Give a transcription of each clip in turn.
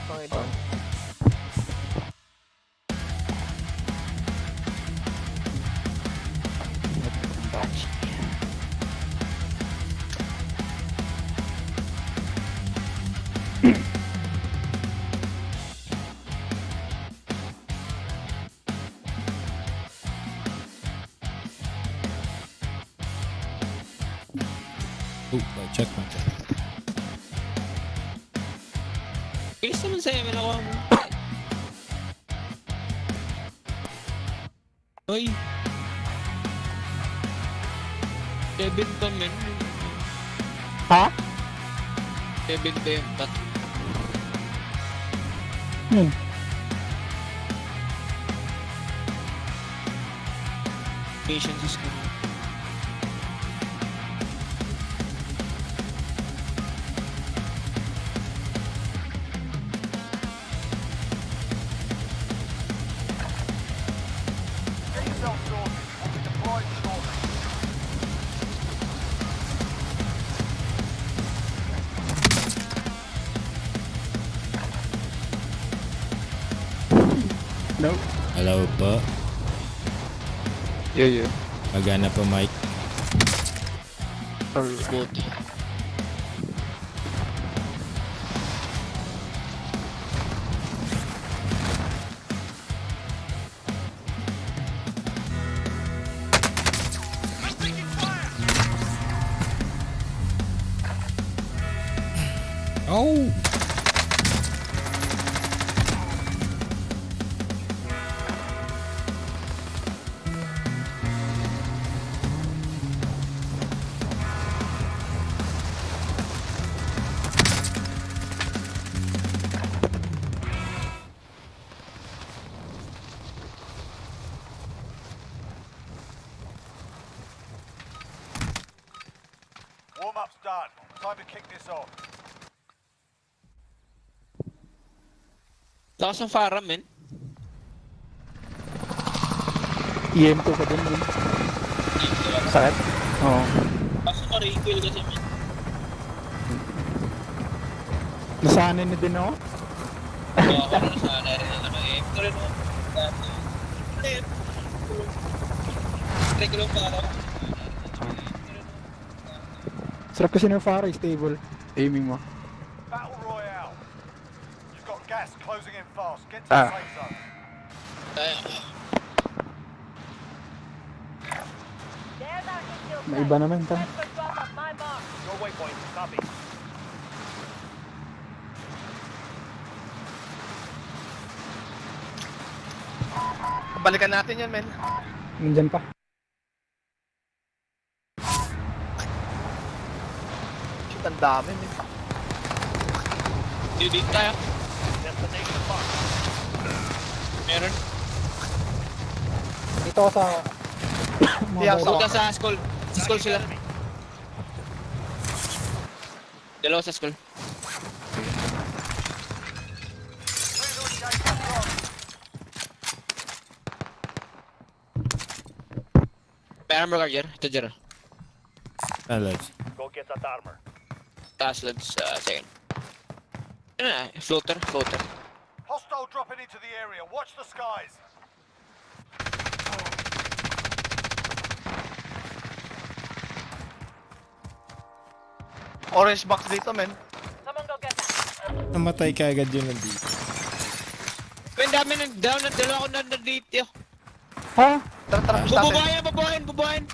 Pakita. Batch. Check mo. Bilis naman sa'yo, may nakuha mo. Uy. 7 pa men. Ha? 7 pa yung cut. Mission system. No. Hello po. Yeah. Magana po, Mike. Good. Oh! Warm-up's done. Time to kick this off. Lakas ng Farah, men. EM2 ka din. Sakit? Oo. Kaso ka-recoil kasi, men. Nasanay na din ako. Kaya ako rin sana rin na naman eh. Ito rin ako. Try ko lang Farah. Sarap kasi ng Farah, stable. Aiming mo. Battle Royale. You've got gas closing in fast. Get to Ah. the safe zone. Kaya May iba naman ta. Your waypoint, copy. Balikan natin yan, men. Nandyan pa. Shit, ang dami, men. dito tayo. Destination marked. Meron. Dito ako sa... Yeah, mga so- Punta sa school. Sa school sila. Dalawa sa school. May armor guard, ito Jer. Alas. Go get that armor. Taas lang sa second. Ano na, floater. Hostile dropping into the area. Watch the skies. Orange box dito, men. Namatay ka agad yun nandito. May dami ng down na dalawa ko na dito. Ha? Tara, push natin. Bubuhayin!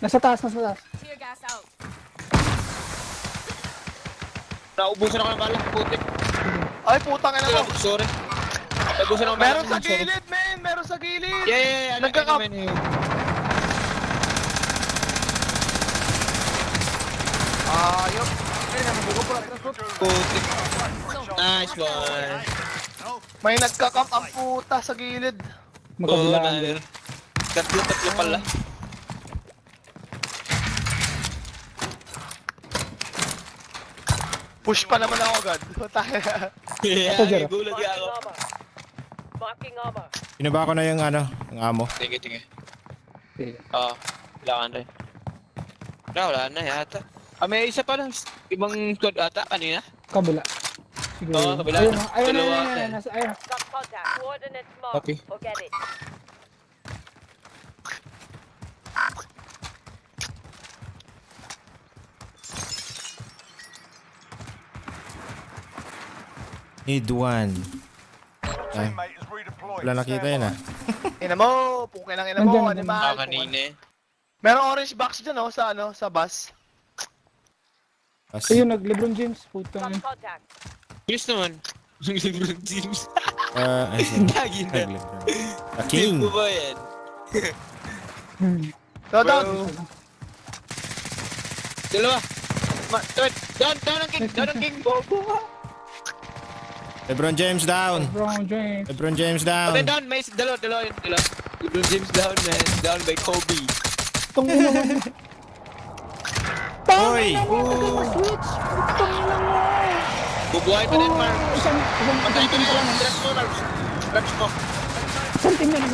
Nasa taas. Tear gas out. Naubusan ako ng bala, putik. Ay, putang ina mo. Sorry. Naubusan ako ng bala. Meron sa gilid, men. Meron sa gilid. Yeah. Nagkakap. Ayop. Ay, namubugo po natin. Putik. Nice one. May nagkakamp ang puta sa gilid. Magkabilaan din. Tatlo pala. Push pa naman ako agad. Yeah, Ito, Jer. gulat niya ako. Pinaba ko na yung ano, ang amo. Tingin. Okay. Kailangan rin. Wala na yata. May isa pa lang. Ibang squad ata kanina. Kabila. Sige. Oo, kabila. Ayun, ayun, Dalawa. ayun, nasa, ayun. Got contact. Coordinates marked. Copy. Forget it. Need one. Your teammate is redeployed. Wala nakita Stand yun by. Ina mo, pukin ang ina mo, Nandyan, animal. Kanina eh. Merong orange box dyan, oh, sa ano, sa bus. Pas. Ayun, nag-Lebron James. Puta. Got contact. Bilis naman. LeBron James. Ay, sorry. Lagi na. Nag-Lebron. The King. King ba yan? So, down. Dalawa. Down ang king. Down ang king. Bobo. LeBron James down. LeBron James. LeBron James down. Okay, down. May dalawa yun. Dalawa. LeBron James down, man. Down by Kobe. Itong ina mo. Hoy! Switch! Itong ina mo. Bubuhay pa din, Mark. Isang Patay pa team pa lang. lang. Traps mo, Mark. Traps mo. Isang team na lang.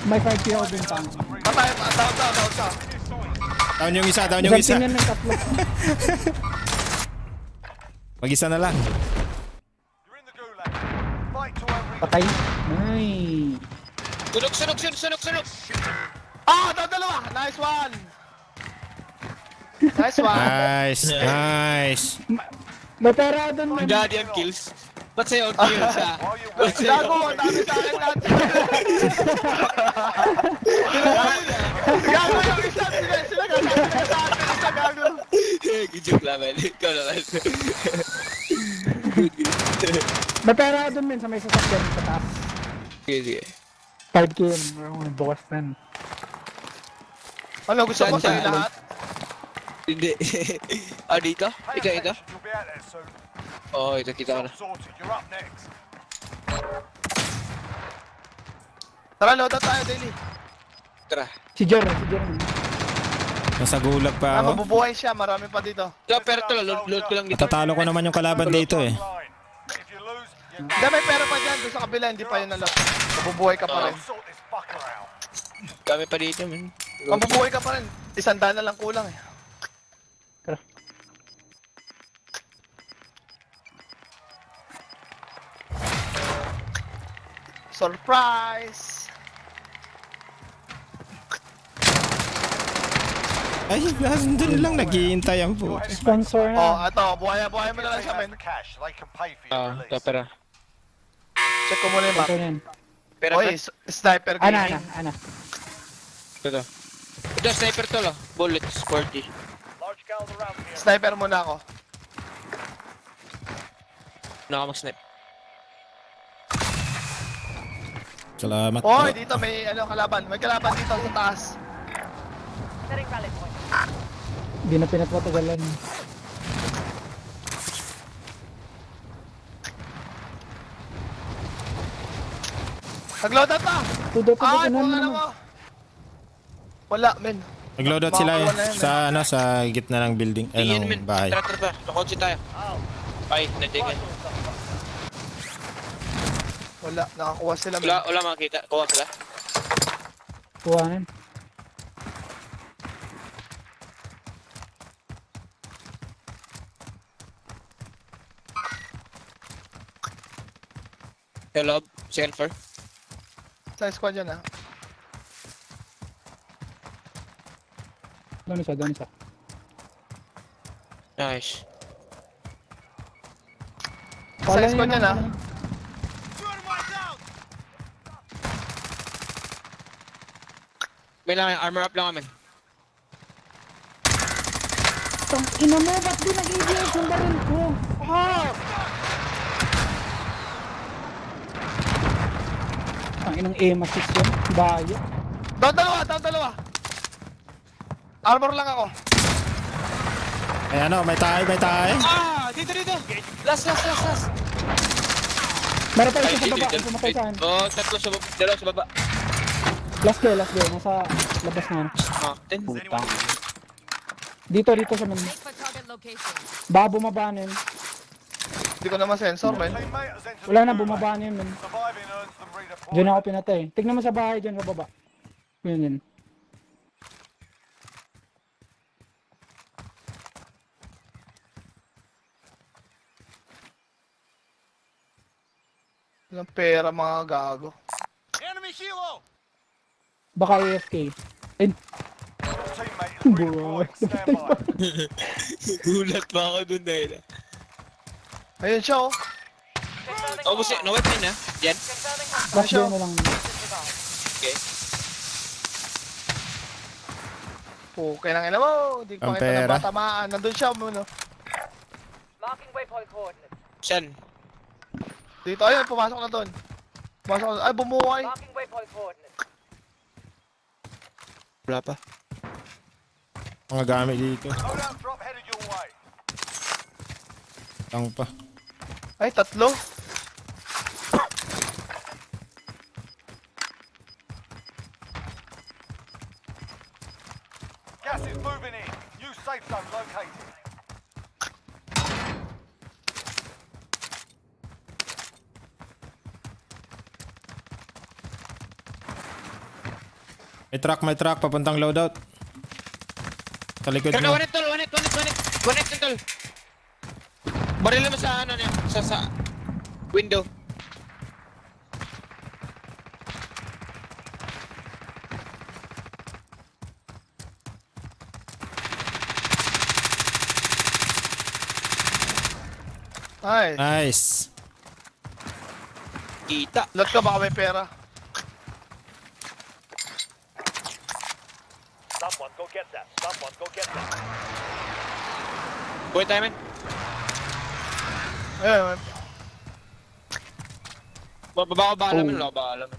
May 5 PO din pa. Patay, down ka. Down yung isa, down yung Isang isa. team na ng tatlo. Mag-isa na lang. You're in the gulag. Fight to every. Patay. Ay. Sunog. Ah, dalawa. Nice one. Nice one. Nice. May pera doon man. Daddy ang kills. Ba't sa'yo ang kills, ha? While you Ba't wait, sa'yo? Gago, ang dami sa akin lahat. Gago yung isa, sila sa akin, isa gago. Good joke naman. Ikaw naman. May pera doon men sa may sasakyan sa taas. Sige. 5 game. Bukas na. Ano, gusto mo sa'yo lahat? Hindi. Dito? pay Ito. attention, you'll be out there soon. Oo, ito kita ko na. Sorted. You're up next. Tara, load out tayo, daily. Tara. Si Jordan. Nasa gulag pa ako. Mabubuhay siya, marami pa dito. Ito, pero ito, load ko lang dito. Tatalo ko naman yung kalaban dito eh. Line. If you lose, you Hindi, may pera pa dyan, doon sa kabila, hindi pa yun nalok. Mabubuhay ka pa rin. sort this fucker out. Kami pa dito, man. Mabubuhay ka pa rin. 100 na lang kulang eh. Tara. Surprise! Ay, doon lang naghihintay ang po. Sponsor na. Oh, ito, buhay mo na lang siya, men. The cash. They can pay for your Ito, release. pera. Check ko muna yung map. Sponsor yan. Pera, Oy, sniper gaming. Ana. Ito. Ito, sniper to, lo. Bullets, 40. Large gals around here. Sniper muna ako. Naka-mag-snipe. Salamat po. Oy, dito may kalaban. May kalaban dito sa taas. Setting rally point. Hindi na pinatwatagalan. Nag-load out pa! Tudot Ay, na kung ano mo. Wala, men. Nag-loadout sila eh. Makakuha na yan, Sa gitna ng building. Iyan, Ng men. bahay. Tara. Nakotsi tayo. Ay, nadigan. Wala, nakakuha sila, men. Wala makakita. Kuha sila. Kuhanin. Hello, second floor. Sa squad yan, ha. Doon isa. Nice. Sa squad yan, ha. May lang, armor up lang kami. Tang ina mo, ba't di nag-ABS yung baril ko? Ang inang aim assist yun. Bayo. Down dalawa. Armor lang ako. Ay ano, may tayo. Dito. Last. Meron pa isa sa baba. Pumatay sa akin. Tatlo sa baba. Dalawa sa baba. Last day. Nasa labas na. Ten. Puta. Dito sa men. Wait for target location. Baka bumaba na yun. Hindi ko naman sensor, men. Teammate has entered Wala the na, gulag. bumaba na yun men. Surviving earns them redeployment. Diyan ako pinatay. Tignan mo sa bahay dyan sa baba. Yun. Walang pera mga gago. Enemy helo! Baka AFK. Your teammate is redeployed. Stand by. Gulat pa ako dun dahil. Ayun siya oh. Confirming Oh, busi, hostile. no weapon na. Diyan. Confirming hostile. Last day na lang. Disregard. Okay. Okay lang ina mo. Hindi pa Ang kita pera. na matamaan. Nandun siya mo no. Marking waypoint coordinates. Saan? Dito ayun, pumasok na doon. Pumasok na. Ay bumuhay. Marking waypoint coordinates. Wala pa. Mga gamit dito. Loadout drop headed your way. Lang pa. Ay tatlo. Gas is moving in. New safe zone located. May truck, papuntang loadout. Sa likod Tol, mo. one hit, tol, one hit. One hit, tol. Baril naman sa ano niya, sa window. Ay. Nice. Kita. Lot ka baka may pera. Someone go get that. Someone go get that. Buhay tayo, man. Ayun. Baba ko ba alam, wala ko ba alam.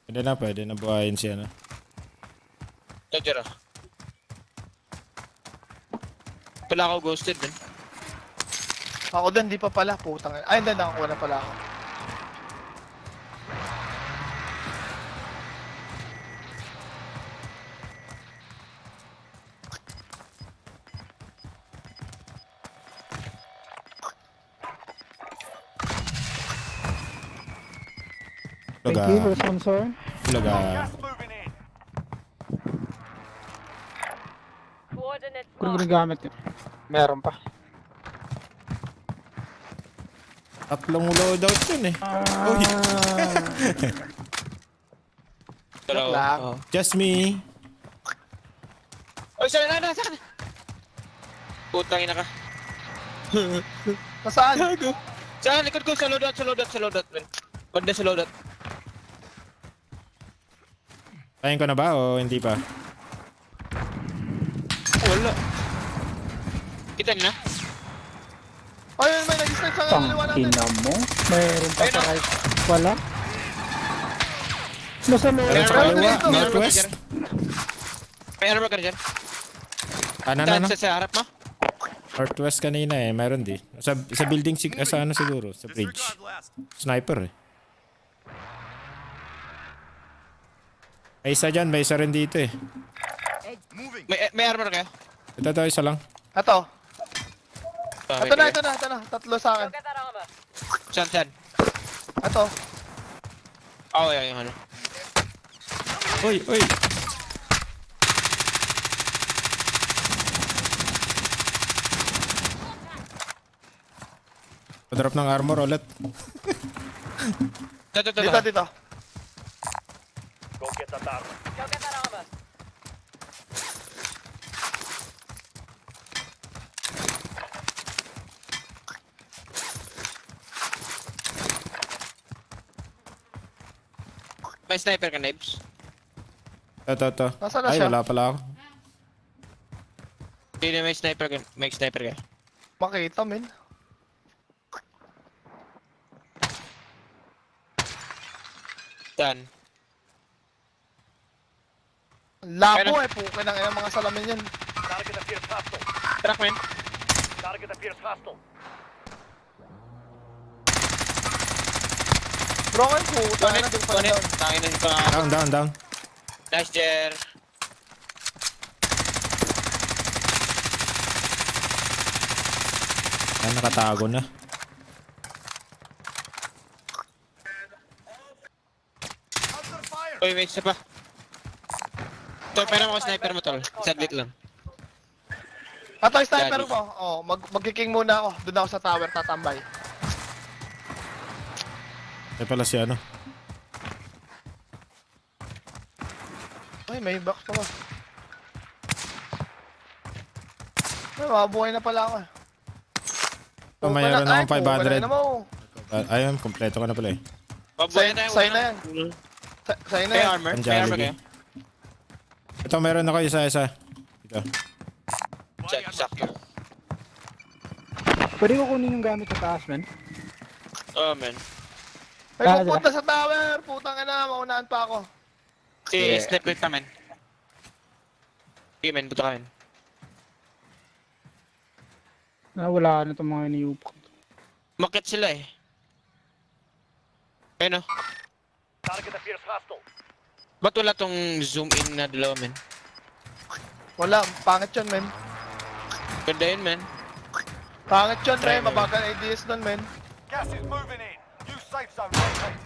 Pwede na buhayin siya na. Tadjara. Pala ako ghosted din. Ako din, di pa pala. Putang. Ay, hindi, nakakuha na pala ako. Thank you for the sponsor. Laga. Gas moving in. Coordinates Kung marked. ginagamit yun. Meron pa. Tatlong loadout yun eh. Uy. Dalawa. lang. Oo. Just me. Oy, saan na? Putang ina ka. Nasaan? Saan? Likod ko, sa loadout, man. Banda sa loadout. Kain ko na ba o hindi pa? Wala. Kita niyo na? Ayun, may nag-start sa kaliwa natin. Tangina mo. Meron pa Ayun sa na. right. Wala. Nasa Meron loob. sa kaliwa. Northwest. May armor ka na dyan? Kanan na na. Sa harap mo? Northwest kanina eh. Meron di. Sa building, sa ano siguro. Sa bridge. Sniper eh. May isa dyan. May isa rin dito eh. May armor ka? Ito isa lang. Ito. Okay, Ito na. Tatlo sa akin. Go get that armor. Saan? Ito. Oo, yung ano. Uy. Padrop ng armor ulit. Dito. Go get that armor. Go get that armor. May sniper ka, Nibs? Ito. Nasaan na Ay, siya? wala pala ako. Hindi na may sniper ka. May sniper ka. Makita, men. Saan? Labo eh. Pukin ng ina mga salamin yan. Target appears hostile. Truck, man. Target appears hostile. Broken puta na. Doon pala Bonnet. doon. Tangin na ito nga. Down. Nice, Jer. Ay, nakatago na. Under fire. Uy, may isa pa. Tol, pera mo ko sniper mo, tol. Saglit lang. Ato, sniper Daddy. mo. Oh, magkiking muna ako. Doon ako sa tower, tatambay. Ay pala si ano. Ay, may box pa ba? Ay, mabuhay na pala ako. Oh, mayroon akong 500. Na mo. Ayun, kompleto ka na pala eh. Babuhay na Sign na yan. Sa'yo na May yan. armor? Ang May armor Jollibee. kayo? Ito, meron ako isa-isa. Ito. Check, sakto. Pwede ko kunin yung gamit sa taas, man. Oh, man. May pupunta sa tower. Putang ina, maunahan pa ako. Si sniper ka, man. Sige, man. Buta ka, man. Wala na itong mga iniupak. Makit sila eh. Ayun, oh. Target appears hostile. Ba't wala tong zoom in na dalawa, man? Wala, pangit yun, men. Ganda yun, man. Pangit yun, men. Mabagal ideas nun, men. Gas is moving in. New safe zone located.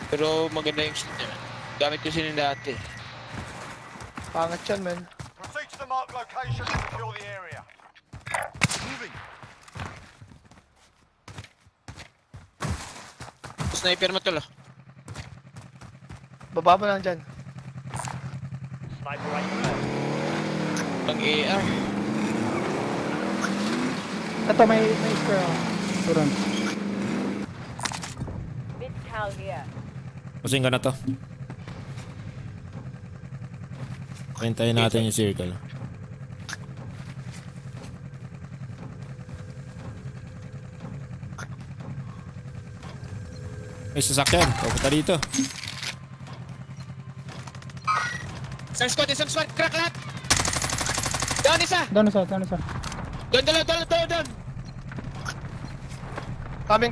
Pero maganda yung shit niya, man. Gamit ko sila dati. Pangit yun, men. Proceed to the marked location and secure the area. Moving. Sniper mo tol, oh. Baba mo lang dyan. Sniper right there. Pang AR. Ito, may spare ako. Turun. Mid-cal here. Pusing ka na to. Hintayin natin yung circle. May sasakyan. Pupunta dito. Isang squad, crack lahat! Down isa! Doon isa. Down! Coming.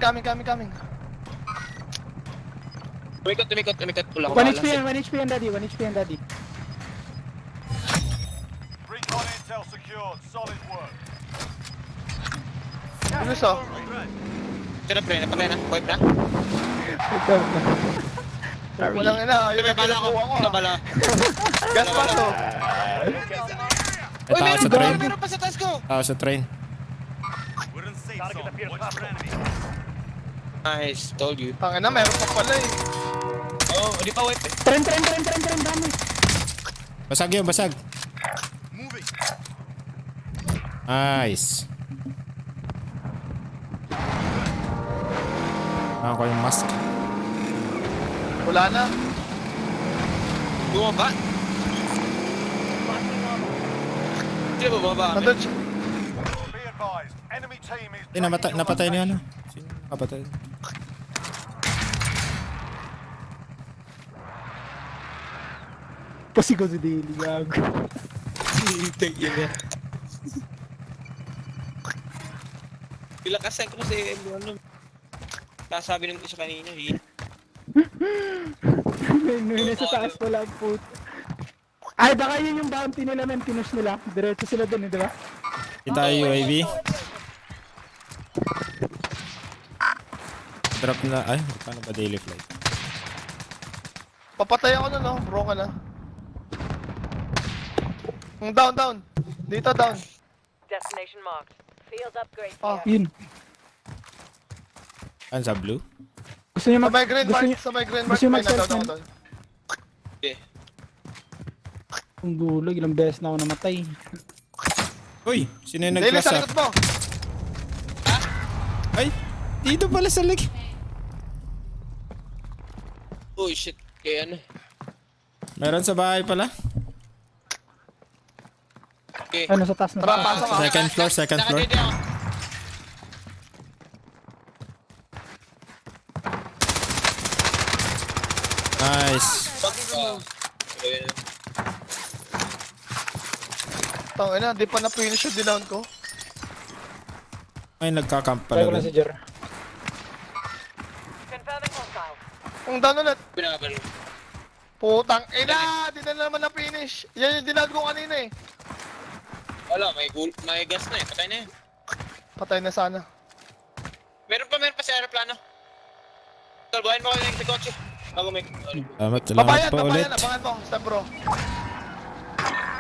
Tumikot. Wala ko 1 HP yan, daddy. 1 HP yan, daddy. Recon intel secured. Solid work. Bilis, oh. Sino pre, napatay na? Wipe na? Walang ina. Ayun May ang bala ako. kinukuha ko. May bala. Gas pa to. Ay, tao sa train. Meron pa sa taas ko! Tao sa train. Target appears hostile. Nice, told you. Tangina, meron pa pala eh. Oh, di pa wipe eh. Tren, dami. Basag yun, basag. Nice. Ako yung mask. Wala na. Bumaba? Sino bumaba? Nandun siya. Be advised. Enemy team is. Eh, napatay niya ano? Sino nakapatay? Kasi ko si Daily, gago. Pilakasan ko kasi ano. Sabi ng isa kanina eh. May nasa taas pala ang puto. Ay, baka yun yung bounty nila, men. Pinush nila. Diretso sila dun, di ba? Kita yung UAV. Drop na. Ay, paano ba daily flight? Papatay ako nun, oh. Bro ka na. Down. Dito, down. Destination marked. Field upgrade Oh. here. Yun. Ano sa blue? Gusto niya Sa mag... may green gusto mark, niya... sa may green mark. gusto niya May mag-self nadaw man. doon. Okay. Ang gulo, ilang beses na ako namatay. Uy! Sino yung Daily, nag-flash sa up? likod mo. Ay! Dito pala sa leg. Oh shit. Kaya ano? Meron sa bahay pala. Okay. Ano, sa taas na. Tara, pasok ka. Second floor. Nakadede ako. Nice. Ayun. Tangina, di pa na-finish yung dinown ko. Ay, nagka-camp Try ko pala lang si dun. Jer. Confirming hostile. Ang down ulit. Binabalo. Putang ina, di na naman na-finish. Yan yung dinown ko kanina eh. Wala, may gas na eh. Patay na yun. Patay na sana. Meron pa sa aeroplano. Tol, buhayin mo ko yung kotse. Bago may... Salamat Babayan, pa ulit. abangan mo. Step bro.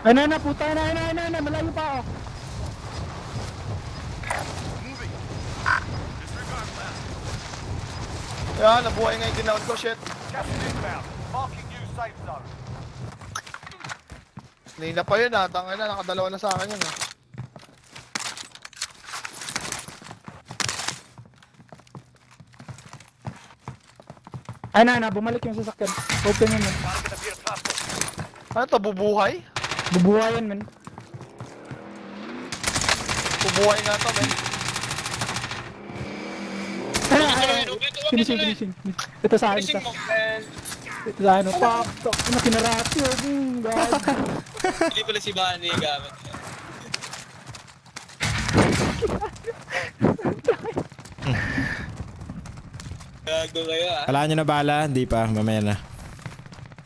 Ay na, puta na, malayo pa ako. Yan, nabuhay nga yung dinown ko, shit. Gas is inbound. Marking new safe zone. Nila pa yun ha, tangin na, nakadalawa na sa akin yun ha. Ay na, bumalik yung sasakyan. Open yun, man. Target appears hostile. Ano to, bubuhay? Bubuhayan, man. Bubuhay nga to, men. Finishing. Ito sa akin, Finishing ito. mo. And Ito sa akin, pak. Ano, kinarati, God. hindi pala si Bani gamit. Gago kayo ah. Kailangan nyo na bala, hindi pa, mamaya na.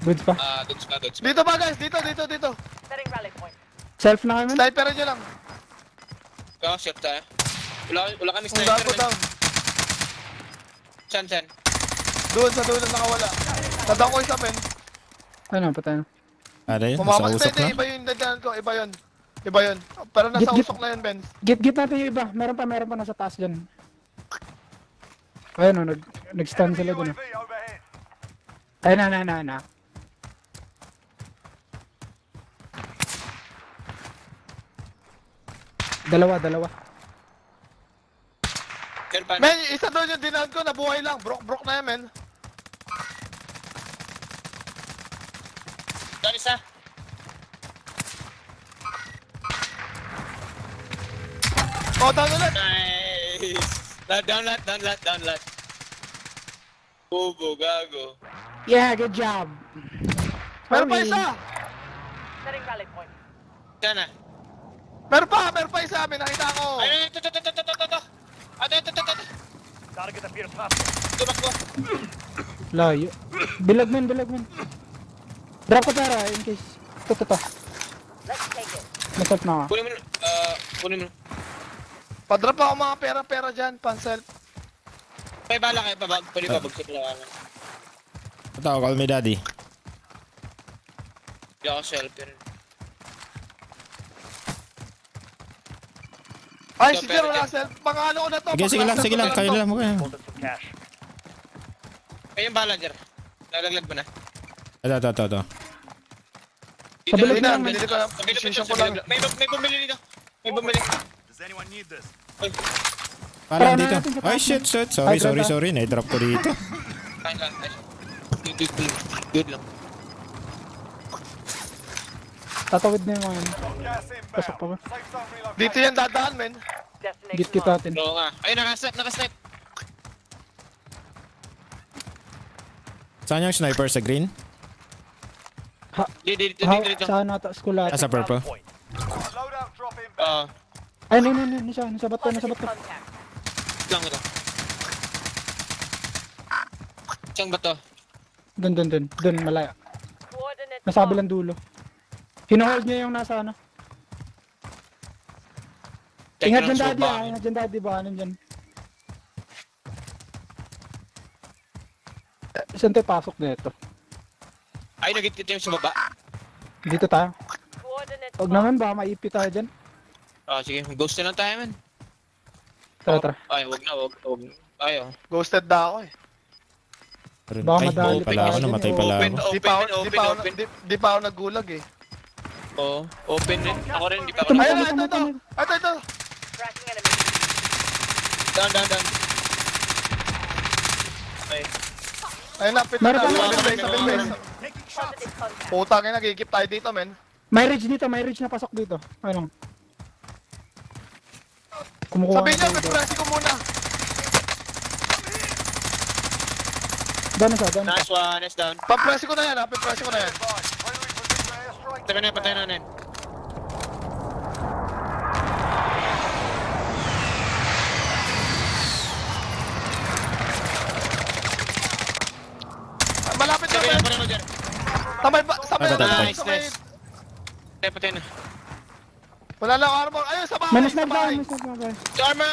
Goods pa. Dogs pa. Dito ba guys, dito. Setting rally point. Self na kami, man. Sniper nyo lang. Kaya shot tayo. Wala kami Kung sniper. gago down. Chan. Doon sa dulo nakawala. Nadang ko isa, men. Ano, patay na. Ano yun? Nasa Pumapas usok na? iba yung dadaan ko, iba yun. Pero nasa Git. usok na yun, Ben. Git natin yung iba. Meron pa nasa taas dyan. Ayun, no, nag-stand sila dun. UAV overhead. Ayun na. Dalawa. Sir, paano? Men, isa doon yung dinown ko, nabuhay lang. Broke na yan, men. Doon isa. Oh, down ulit. Nice. Down lot. Bobo, gago. Yeah, good job. Meron pa Sorry. isa. Setting rally point. Sana. Meron pa isa, men. Nakita ko. Ay, ito. Ito. Target appears hostile. Tumak ko. Layo. Bilag man. Drop ko pera in case. Ito. Let's take it. Nasap na ako. Kunin mo. Padrop ako mga pera dyan, pansel. May bala kayo pa, pwede ba bagsak lang ako. Ito, call me daddy. Hindi ako shelter. Ay, Ito, si pero Jero dyan. Russell. Pangalo ko na to. Sige lang. Kayo na lang mo. Reported some cash. Ay, yung bala, Jer. Nalaglag mo na. Ito. Sa bilog na, lang, man. binili ko lang. Decision ko lang. May bumili dito. May bumili. Does anyone need this? Ay, Parang Tara, dito. natin sa Ay, taas, shit. Ay, Sorry. tara. Na-drop ko dito. kain lang. Ay, good lang. Tatawid na yung mga yun. Got gas Pasok pa ba? inbound. Safe zone relocated. Dito yan dadaan, men. Destination Git marked. natin. Oo nga. Ay, nakasnipe. Saan yung sniper? Sa green? Dito. Saan nata? School ata. Sa purple? Point. Loadout drop inbound. Ay, nasa bato. Positive contact. Lang ito. Saan ba to? Dun, malaya. Coordinates Nasa marked. kabilang dulo. Hinohold niya yung nasa ano. Ingat dyan daddy, baka nandyan. Saan tayo pasok dito? Ay, nagit yung sa baba. Dito tayo. Coordinates Huwag marked. naman, baka maipi tayo dyan. Sige. Ghost na lang tayo, man. Tara. Ay, wag na. Ay, oh. Ghosted na ako eh. Baka Ay, madali pala ako. pa Namatay dyan, pala Open, ako. open. Di pa ako naggulag eh. Oo, open rin. Ako rin, di pa ako. Ito, Ayun, ito. ito. Tracking enemy. Down. Ay, Ayun na, pit Meron na. pa, Sabing base. Positive contact. Putang ina, nagigip tayo dito, men. May ridge na pasok dito. Ayun. Kumukuha Sabihin na niyo, tayo dito. pipresi ko muna. Down na siya. nice one, nice down. Papresi ko na yan, ha. Pipresi ko na yan. Fine. Friendly precision airstrike. Patay na yan. Malapit na, Patay men. na, Jer. Sabay ba? Nice. Patay na. Wala lang armor. Ayun, sa bahay. Manas Sa na bahay. ba? Armor.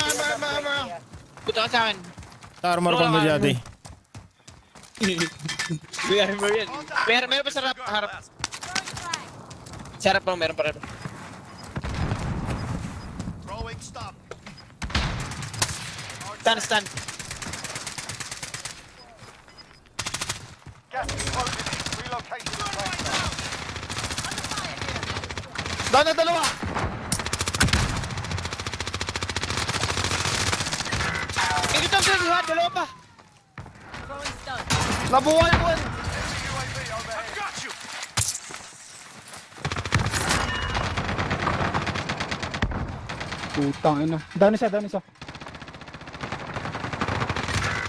Puta ka sa akin. Sa armor call me daddy. May armor yan. Meron pa sa harap. Sarap pa, meron pa rin. Throwing stun. Stun. Gas is closing in. Relocation is ready. Down na dalawa! Hindi to, sir. Dalawa pa. Nabuhay mo yan! UAV overhead. I've got you. Putang ina. Down isa.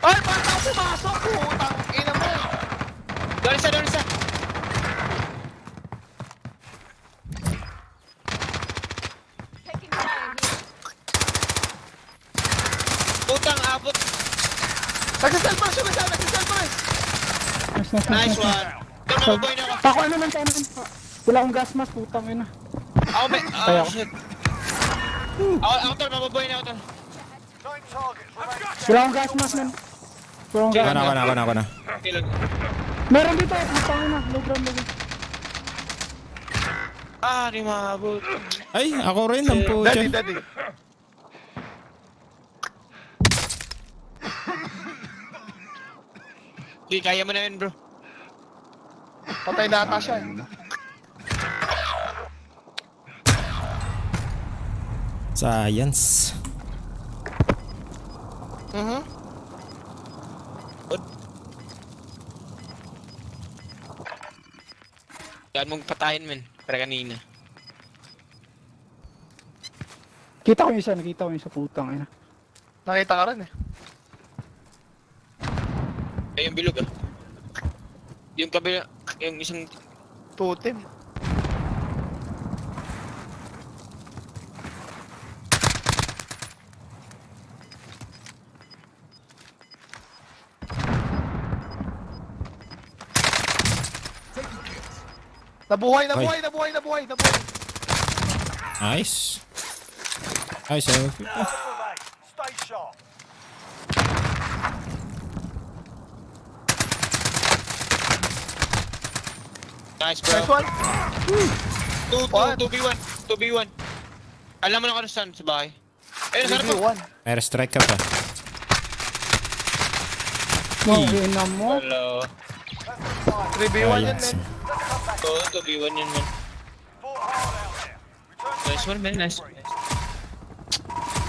Ay, ba't ako pumasok? Putang ina mo! Doon isa. Taking fire here. Putang abot. Nagsiselfon siya, nagsiselfon! Nice one. Doon, mabubuhay na ako. Ako ano lang tayo naman. Wala akong gas mask, putang ina. Ako, Kaya ako. shit. Ako, tol, mabubuhay na ako, tol. 9 targets remaining. Wala akong gas mask man. Wala akong gas Ako na. Okay lang. Meron dito, putang ina. Low ground lagi. Di maabot. Ay, ako rin ang po Daddy. Di, kaya mo na yun, bro. Patay na ata siya. Science. Yan mong patayin, men. Para kanina. Nakita ko yung isa, putang ina. Nakita ka rin eh. Ay, yung bilog, ah. Yung kabila, yung isang... Totem. Nabuhay. Nice. Nice, eh. Remain. Stay sharp. Nice, bro. Nice one. 2v1. 2v1. Alam mo na kung saan sa bahay. Ayun, sarap po. 3v1. May strike ka pa. Okay na mo. Hello. 3v1 yan, Science. men. Oo, 2v1 yun, man. Fought hard out there. Return Nice one, man. Nice.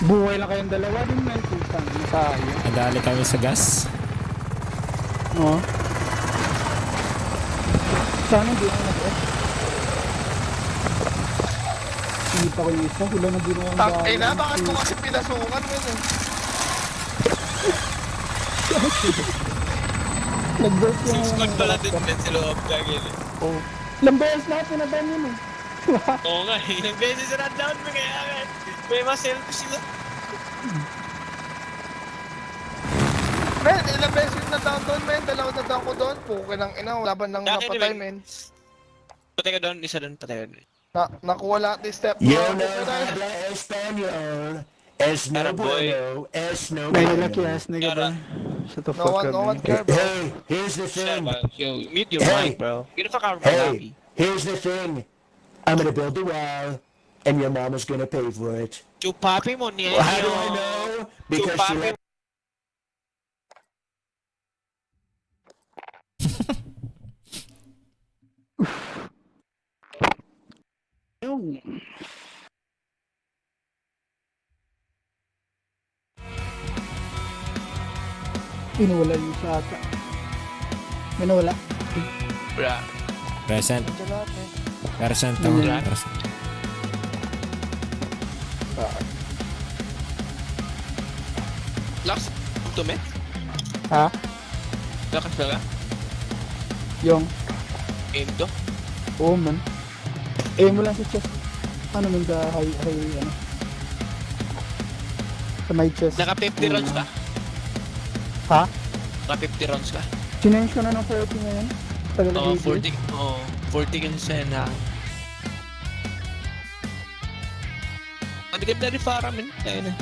Buhay lang kayong dalawa din man, putang ina tayo. Nadali kami sa gas. Oo. Sana hindi ako nag-off. Hindi pa ko yung isa, wala na ginawa ang Tang ina, bakit mo kasi pinasukan, men eh? Nag-burst yung... Squad pala din din sa loob kagil. Oo. Ilang beses na pinaban yun eh. Oo nga, ilang beses na down mo kaya man. May mas selfie sila. Men, ilang beses na down doon, men. Dalawa na down ko doon. Pukin ang ina, laban ng Dati, napatay, men. men. Patay ka doon, isa doon, patay ka doon. Nakuha lahat ni step. Yo no habla español. Es no Atta boy. bueno. Es no May bueno. nilakiyas na gaba. Shut the No fuck one up. care, bro. Hey, here's the Shut thing. up, yo, mute your Hey. mic, bro. Get the fuck out of my Hey, lobby. here's the thing. I'm gonna build a wall, and your mama's gonna pay for it. Chupapi mo niya. How do I know? Because she Chupapi let Yung... Pinawala yung sa ata. May nawala. Bra. Present. Diyan lahat, men. Present ako. Yeah. Present. Lakas. Tume. Ha? Lakas pala. Yung... Aim to. Oo man. Mo lang sa chest. Ano man the high, ano? Sa my chest. Naka 50 rounds ka. Ha? Naka 50 rounds ka. Sinense ko na ng 40 ngayon. Tagal na Oo, video. 40. Oo, 40 ka sa na. Matigad na rin para man. Kaya na.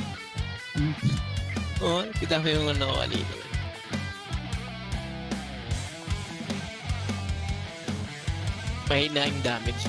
Oo, kita ko yung ano kanina. Mahina yung damage.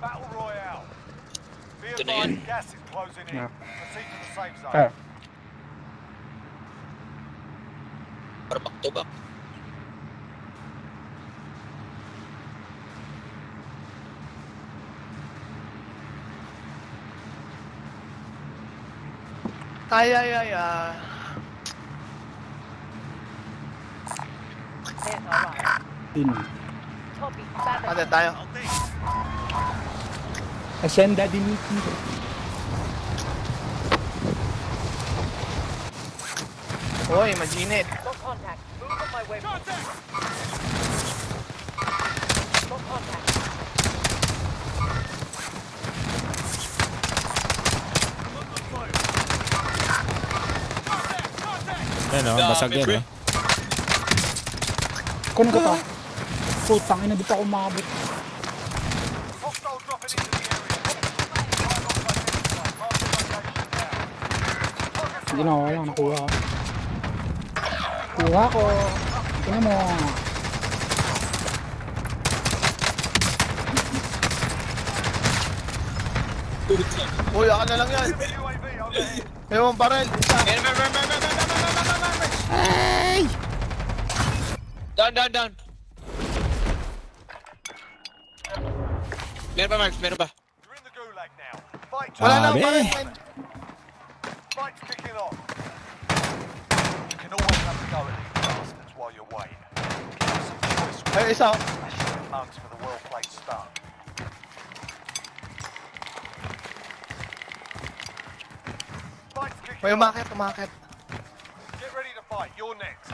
Battle Royale. Be Ito na yan. advised, gas is closing in. Yeah. Proceed to the safe zone. Ah, Para back to back. Ay, ay, ay, ah. There's our right. din. Copy. Bad. Ano tayo? Asyenda diniti. Hoy, maginit. Got contact. Move on my way. Contact. Got contact. Yan o, basag yan o. Kunin ko pa. Putang ina, di pa ako makabot. Hostile dropping into the area. Fire off by missile. Mark the location now. Targets Hindi na ako lang, nakuha ko. Kuha ko. Tingnan mo. Uy, ako na lang yan. UAV overhead. Ewan barel. Isa. Down. Meron ba, Marks? Meron ba? You're in the gulag now. Fight. Wala na akong Sabi. barel, man. Fight's kicking off. You can always have a go at these bastards while you're waiting. Give us some choice. Ay, isa. Smashing mugs for the well-played start. Fight's kicking May off. umakit. Get ready to fight. You're next.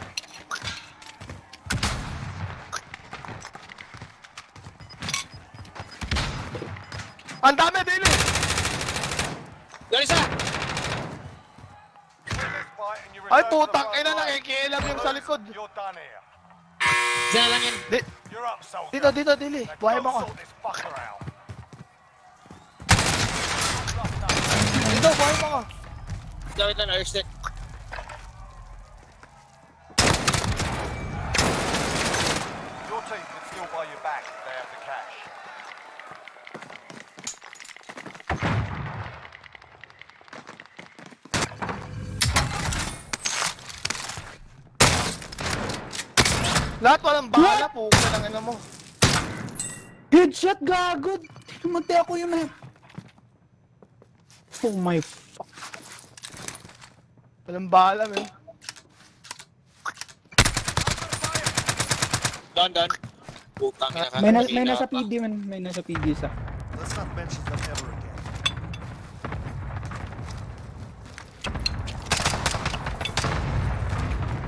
Ang dami, Billy! Doon isa! Win this fight and you Ay, return to the putang front ina, line. nakikialam yung sa likod. You're done here. Isa na lang yun. You're up, soldier. Dito, Dili. Now Buhay go mo ako. sort this fucker out. Dito, buhay mo ako. Gawin lang, airstick. Your team can still buy you back if they have the cash. Lahat walang bala, puko lang ina mo. Headshot, gago! Tumatay ako yun eh. Oh my fuck. Walang bala, man. Down. Putang ina ka. May nasa PD man. May nasa PD isa. Let's not mention them ever again.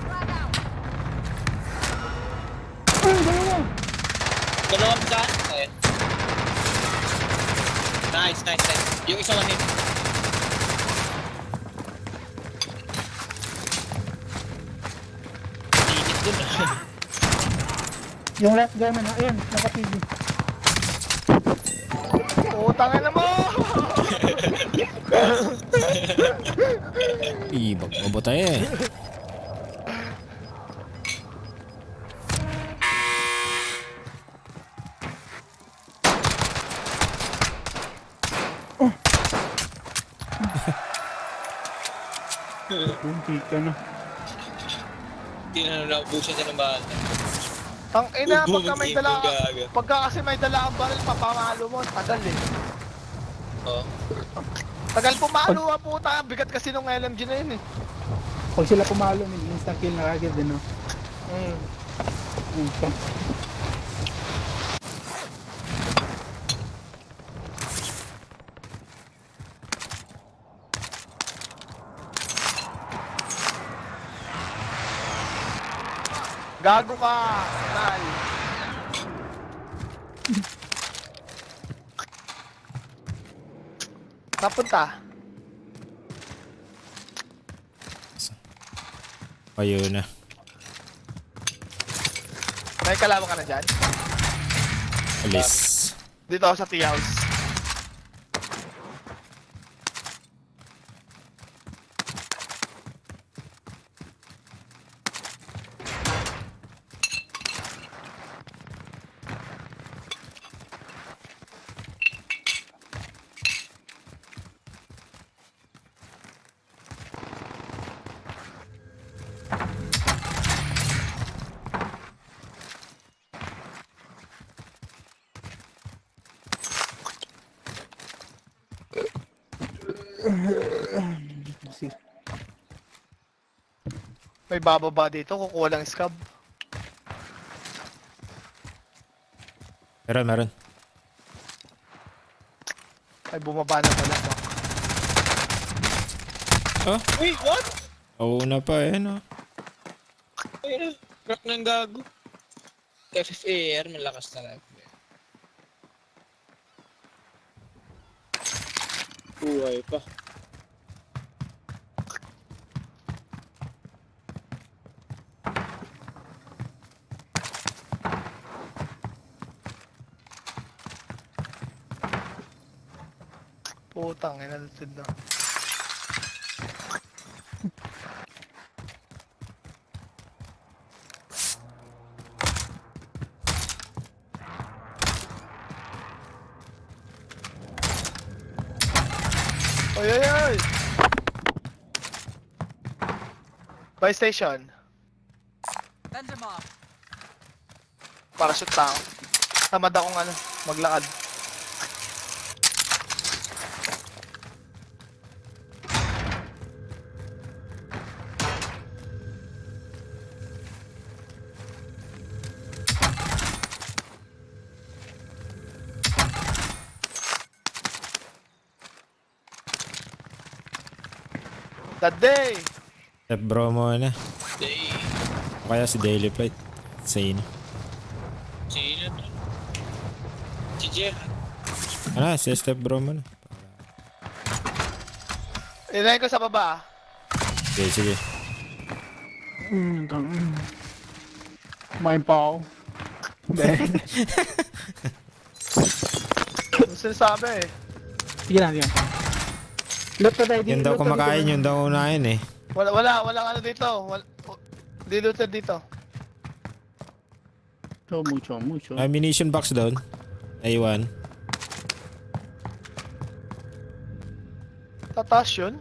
Flag out. Ay, dalawa! Dalawang saan? Ayan. Nice. Yung isa one hit. Init dun. Yung last gun na, ayan, naka PD. Putang ina mo! Ibag mo tayo eh. Bunti ka na. Hindi na naubusan siya ng bahala. Ang ina, pagka may Game dala mo, gaga. pagka kasi may dala ang baril, papamalo mo. Tagal eh. Oo. Tagal pumalo ang puta. Bigat kasi nung LMG na yun eh. Pag sila pumalo, may instant kill na kagad din, no? Okay. Gago ka! Sanal! Napunta. Ayun na. May kalaban ka na dyan? Alis. Dito ako sa tea house. See. May bababa dito, kukuha lang scab. Meron. Ay, bumaba na pala. Oh, Wait, what? oo na pa eh, no? Ayun na. Crack ng gago. FFAR, malakas talaga. Buhay pa. Putang, inalutid na. Oy, oy, oy! Buy station. Send them off. Parachute lang. Tamad akong maglakad. That day! Step bro mo na. Day. O kaya si Daily Flight. Insane. Sino to? Si Gerard. Ano, si step bro mo na. Inahin ko sa baba. Sige. Kumain pa ako. Hindi. Ano sinasabi eh? Sige lang. Loot pa tayo Yun daw kumakain, yun daw unahin eh. Walang dito. Hindi looted dito. Mucho. Ammunition box doon. A1. Tataas yun.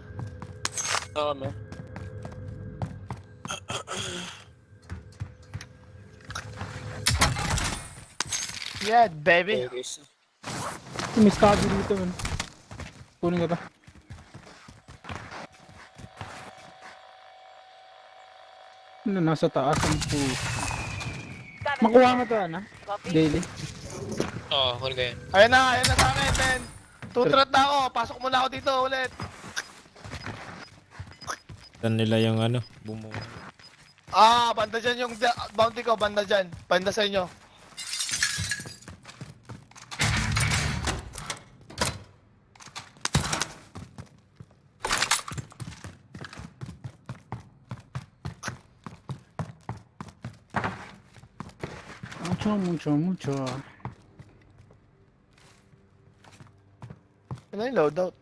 Oo, man. Yeah, baby. May skadi dito man. Kunin ko to. Ano, nasa taas ang po. Makuha mo to, Copy. Daily. Oo, huli ko yan. Ayun na sa amin, men. Tutrat na ako. Pasok muna ako dito ulit. Saan nila yung bumuo. Banda dyan yung bounty ko. Banda dyan. Banda sa inyo. Mucho. Ano yung loadout?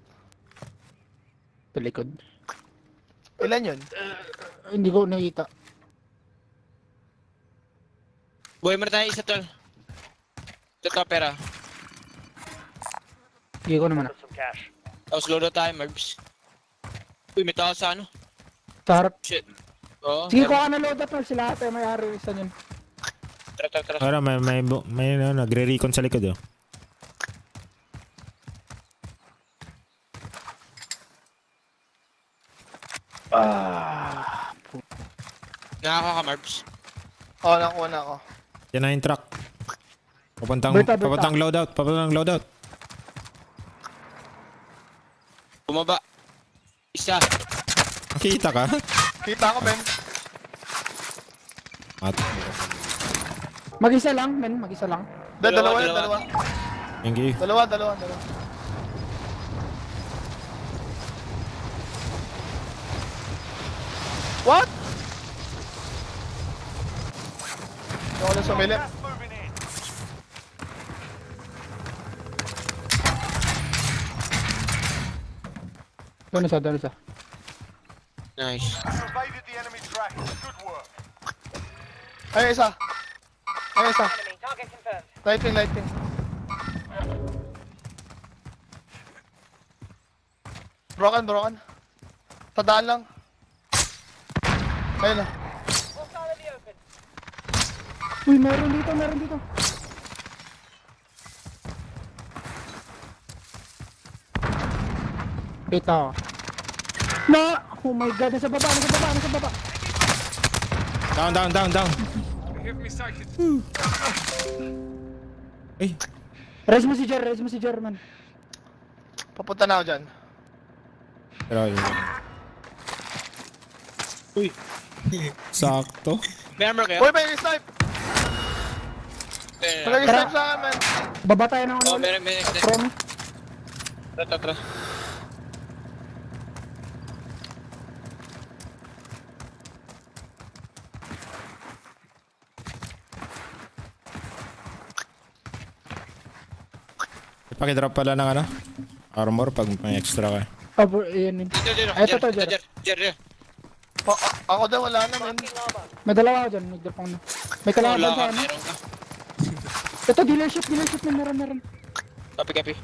Sa likod. Ilan yun? Hindi ko nakita. Buhay mo na tayo isa, tol. Ito pera. Hindi ko naman. Tapos load out tayo, Marbs. Uy, may tao sa Sa harap. Shit. Oo. Sige, kuha ka na load up na sila ate. May ari isa yun. Tara. Para may nagre-recon sa likod oh. Nakaka ka, Marbs. Oo, nakuha na ako. Yan na yung truck. Berta. Papuntang loadout. Bumaba. Isa. Nakita ka? Kita ko, men. At, Mag-isa lang, men. Mag-isa lang. Dalawa. thank you. Dalawa. What? Ako na sumilip. Gas moving in. Doon isa, doon isa. Nice. You evaded the enemy track. Good work. Ay, isa. Ay, isa. Enemy. Target confirmed. Lighting. Broken. Sa daan lang. Ayun na. Hostile in the open. Uy, meron dito. Ito. Na! Oh my god, nasa baba. Down. Ay, Res mo si Jer, man. Papunta na ako dyan. pero yun. Uy. Sakto. May armor kayo? Uy, may snipe! May snipe sa akin, man. Baba tayo ng Oh, ano. meron. From. Tara. Ipakidrop pala ng ano? Armor pag may extra ka. Abo, yan yun. Ay, ito, Jer. Jer. Ako daw, wala na, man. Marking armor. May dalawa ako dyan, nag-drop ako na. May kalaban Wala sa ka, ano. meron ka. Ito, dealership na meron. Copy.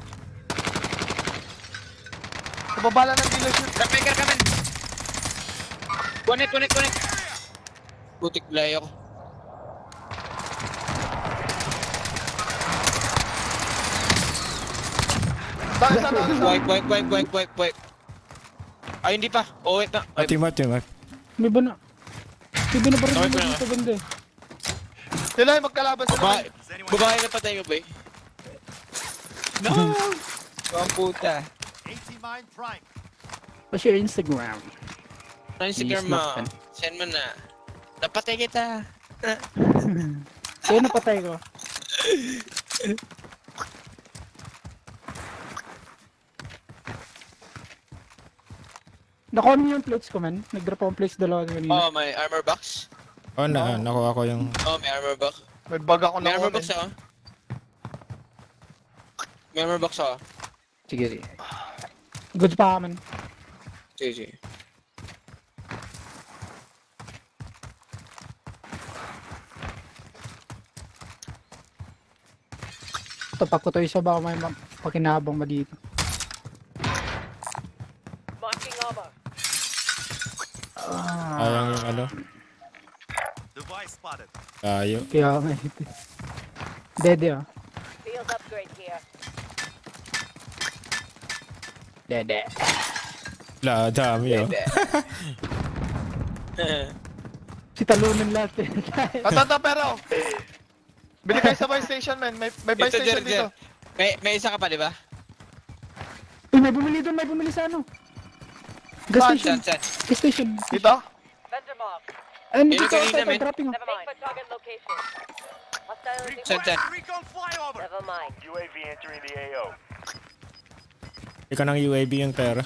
Kababala ng dealership. Kamen. Connect. Butik bilay ako. Daan isa. Wipe. Ay, hindi pa. Oh, wait na. Ay, Team up. May ba na? May ba na ba rin Okay, dito banda eh? Sila yung magkalaban sa babae na patay mo ba eh? No! Ang puta. 80 mine prime. What's your Instagram? Sa Instagram mo. Snap ka. Send mo na. Napatay kita. Kaya napatay ko. Nakuha niyo yung plates ko, man. Nag-drop akong plates dalawa kanina. Oh, may armor box. Oh, nakuha ko yung... Oh, may armor box. May bag ako May na armor kunin. box ako. May armor box ako. Sige. Goods pa man. Sige. Tapak ko to isa baka may pakinabang ba dito. Marking armor. Sayang yung ano. Device spotted. Tayo. Kaya nga ito. Dede oh. Field upgrade here. Dede. La, dami oh. Si talunin lahat eh. Tata, pero. Bili kayo sa buy station, man. May buy Ito, station Jer. dito. May isa ka pa, di ba? Uy, may bumili doon, may bumili sa ano. Gas station. Saan? Gas station. Dito? Vendor mark. Ayun, Yun dito yung kanina, ito, men. dropping oh. Never mind. For target location. Hostile in the Saan? Recon flyover. Never mind. UAV entering the AO. Ikaw ng UAV yung pera.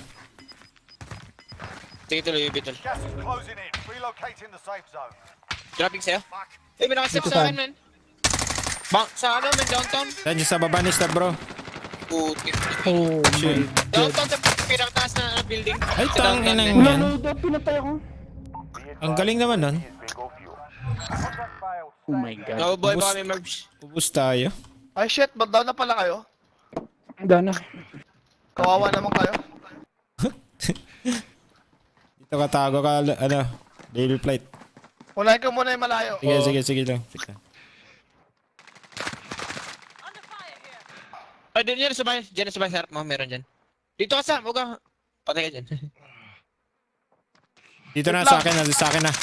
Sige tuloy, Bitol. Gas is closing in. Relocating the safe zone. Dropping sa'yo. Fuck. Eh, may nakastep Dito sa saan? akin, man. Bang, sa ano, man, downtown? Diyan sa baba ni stop bro. Putik. Oh my god. Downtown sa pinakataas na building. Ay, Sa downtown, tangin man. na Wala yan. na ito, pinatay ako. Ang galing naman nun. Bingo fuel. Contract failed. Oh my god. Nabubuhay pa Ubus. kami, Marbs. Ubus tayo. Ay, shit. Ba't down na pala kayo? Dana. Kawawa naman kayo. Dito ka tago ka, ano, daily flight. Unahin ko muna yung malayo. Sige lang. Under fire here. Ay, dyan na sabay. Dyan na sabay sa harap mo, meron dyan. Dito ka sa, huwag ka. Patay ka dyan. Dito na, sa akin na.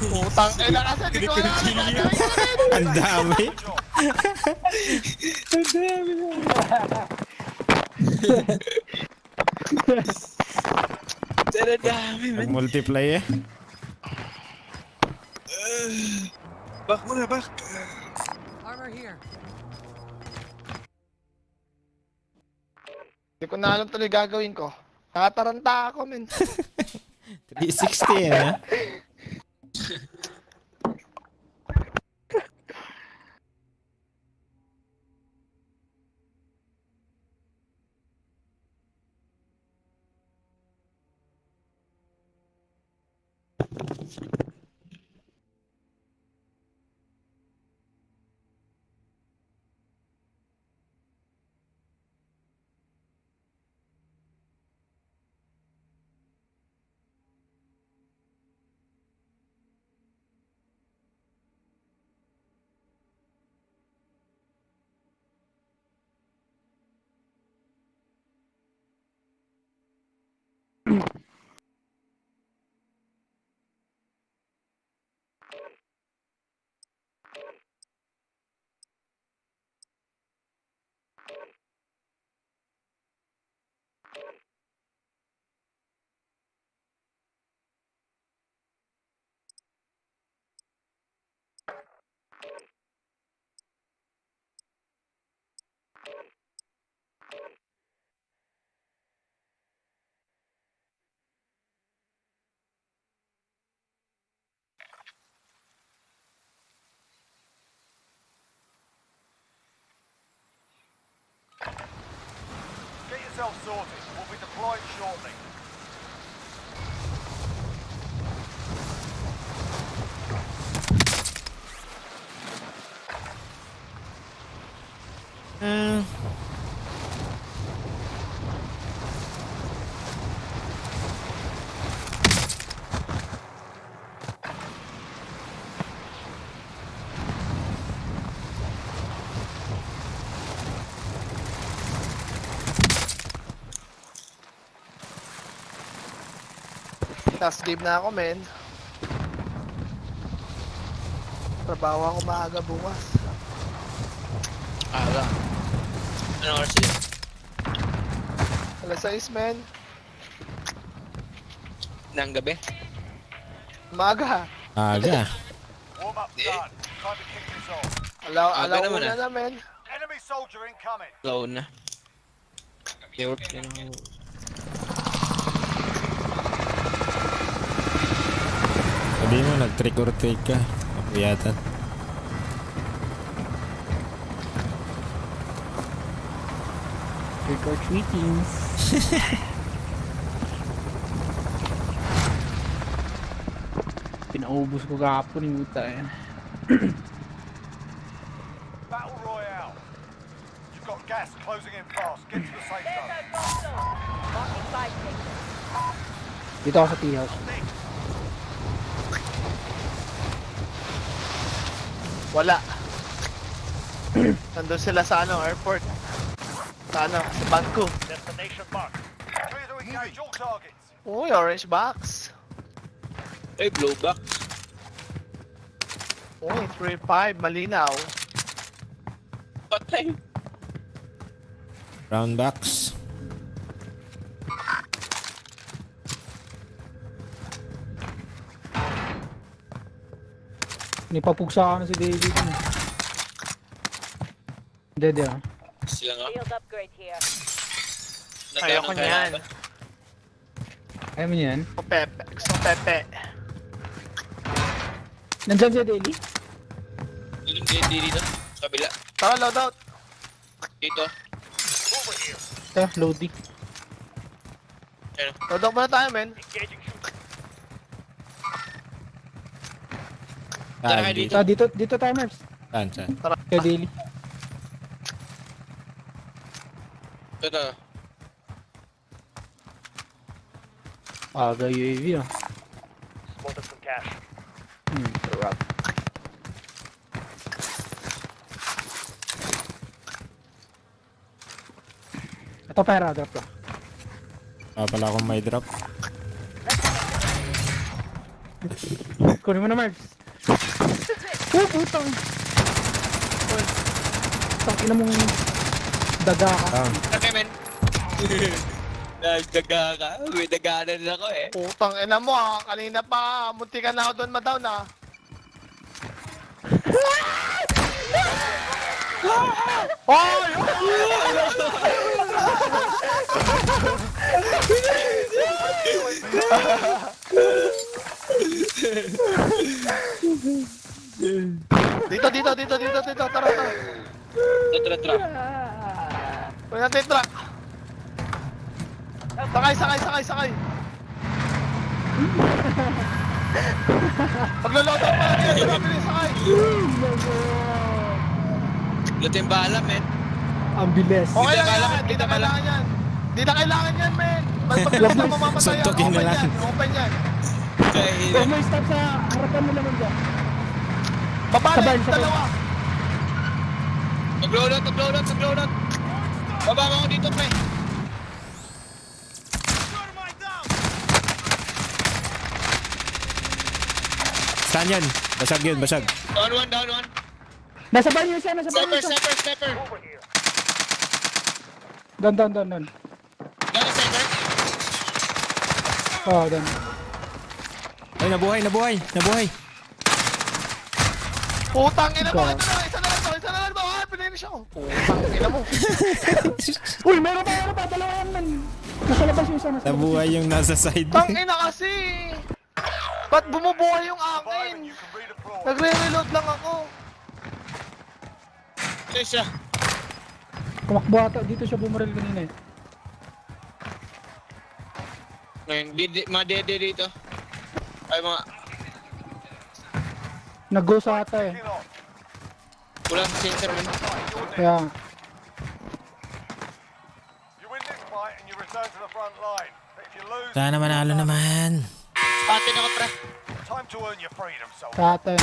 Putang ina kasi. Hindi ko alam. Ang dami. Sana dami, man. Nag-multiply eh. Back muna, back. Armor here. Hindi ko na alam tuloy gagawin ko. Nakataranta ako, men. 360 yan, ha? Get yourself sorted. We'll be deploying shortly. Last game na ako, men. Trabaho ako maaga bukas. Aga. Anong oras yun? Alas 6, men. Nang gabi? Maaga. Aga. Warm up Yeah. done. Time to kick this off. Alaw naman, una na, men. Enemy soldier incoming. Slow na. Europe na lang. Sabi mo, nag-trick or treat ka. Ako yata. Trick or treating. Pinaubos ko kahapon yung uta eh. Battle Royale. You've got gas closing in fast. Get to the safe There's zone. our bomb zone. Marking buy station. Dito ako sa tea house. Wala. Nandun sila sa airport. Sa bangko. Destination marked. Clear to engage all targets. Uy, orange box. Ay, blowback. Uy, 3-5, malinaw. Patay. Brown box. Nipapugsa na si David. Dede ah. Sila nga. Field upgrade here. Ayoko niyan. Ayaw mo yan? Pepe. Gusto Pepe. Nandyan siya daily? Hindi dito. Sa kabila. Tara, loadout. Dito. Over here. Ito, loading. Ayun. Loadout muna tayo, men. Engaging shooter. Tara kayo Hindi. dito. Dito tayo, Mers. Saan, saan? Kaya daily. Ito. Aga UAV ah. Spotted some cash. Sarap. Ito pera, drop lang. Pala akong may drop. Kunin mo na, Mers. Oh, putang. Tangina mong daga ka. Down. Okay, men. Nagdaga ka. May daganan ako eh. Putang ina mo ah. Kanina pa. Munti ka na ako doon madown ah. Oy! truck. Kunin natin yung truck. Sakay. Pagloload up pa natin yung truck, bilis sakay. Luto yung bala, men. Ang bilis. Okay lang Hindi na yan, di na kailangan, kailangan yan. Di na kailangan yan, men. Pagbilis na mamamatay yan, Suntukin na open lang. yan, open yan. Huwag mo stop sa harapan mo naman dyan. Babalik, Sabay. dalawa. Mag-load. Baba mo ako dito, pre. Saan yan? Basag yun, basag. Down one. Nasa banyo siya, nasa banyo siya. Sniper. Doon. Down na sniper. Oo, doon. Ay, nabuhay. Putang ina mo, isa na lang to. Pininis ako. Putang ina mo. Uy, meron pa. Dalawa yan, man. Nasa labas yung isa, nasa labas. Nabuhay yung nasa side. Tang ina kasi. Ba't bumubuhay yung Surviving, akin? you can redeploy. Nagre-reload lang ako. Ito siya. Kumakbo ata. Dito siya bumaril kanina eh. Ngayon, mga dede dito. Ay, mga... Nag-go sa ata eh. Kicking off. Wala sa sensor, man. Right, you're next. Kaya, You win this fight and you return to the front line. But if you lose, Sana manalo naman. Atin ako, pre. time to earn your freedom, soldier. sa ata eh.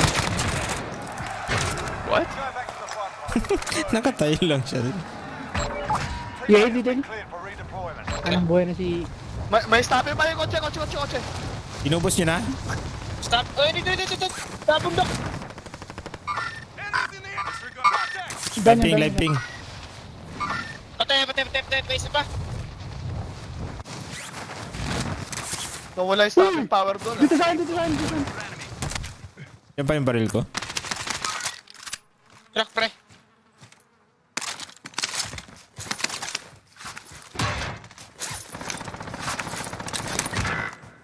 What? Go back to the front line. Nakatayo lang siya. Yeah, hindi din. Cleared for redeployment. Anong buhay na si... May stopper pa yung kotse. Inubos niyo na? Stop. Ay, dito. Stop, bundok. Enemies in the air. Disregard contact. Ganyan. Live ping. Patay. May isa pa. Nawala yung stopping power doon. Dito sa akin. Yan pa yung baril ko. Truck, pre.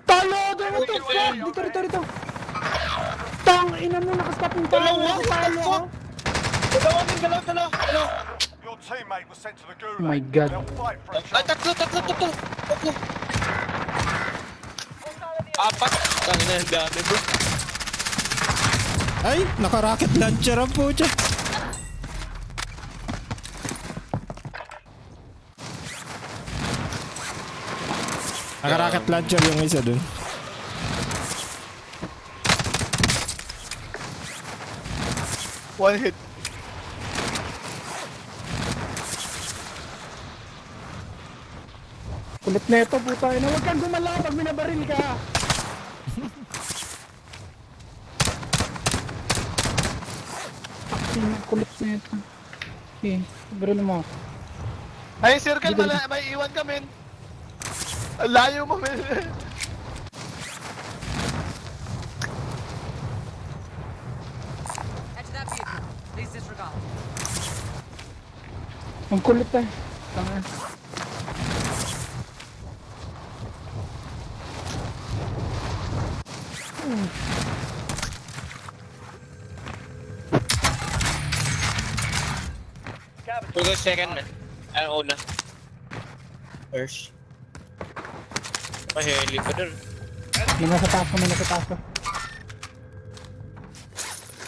Talo! Dito. Tang, ina mo, nakastop yung talo. Talo. Dalawa. Your teammate was sent to the gulag. Oh my God. They'll fight for a Ay, chance. tatlo. Apat. Tangina, ang dami, bro. Ay, naka-rocket launcher ang pucha. Naka-rocket launcher yung isa dun. One hit. Kulit na ito, puta. Ina, huwag kang gumala pag minabaril ka. Kulit na ito. Okay, baril mo. Ay, circle, may iwan ka, men. Ang layo mo, men. Head to that vehicle. Please disregard. Ang kulit eh. Tanga. We'll go second, man. Ay, una. First. May heli pa dun. May nasa taas ko.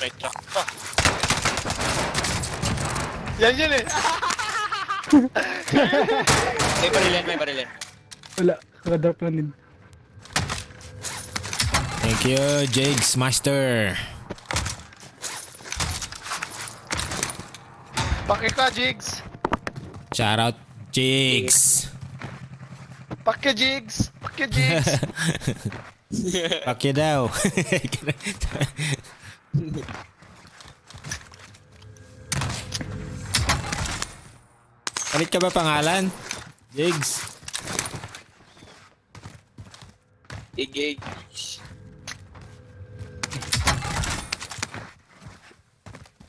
May truck pa. Yan eh. May barilan. Wala, nakadrop lang din. Thank you, Jigs Master. Pake ka, Jigs. Shout out, Jigs. Pake, Jigs. Pake daw. Palit ka ba pangalan? Jigs. Igig.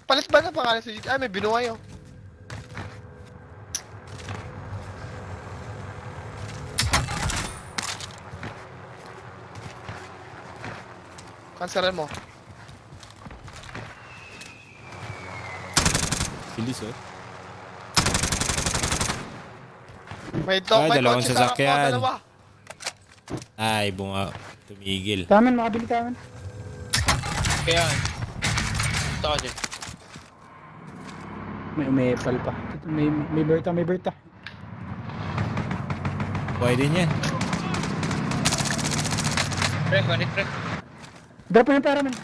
Palit ba na pangalan si Jigs? Ay, may binuhay oh. Cancelan mo. Bilis oh. May dalawang kotse sa harap mo, sasakyan. dalawa. Ay, bunga. Tumigil. Taman, makabili taman. Kaya, ito ka dyan. May umepal pa. May Berta, may Berta. Pwede din yan. Pre, manit pre. Drop mo yung pera, man.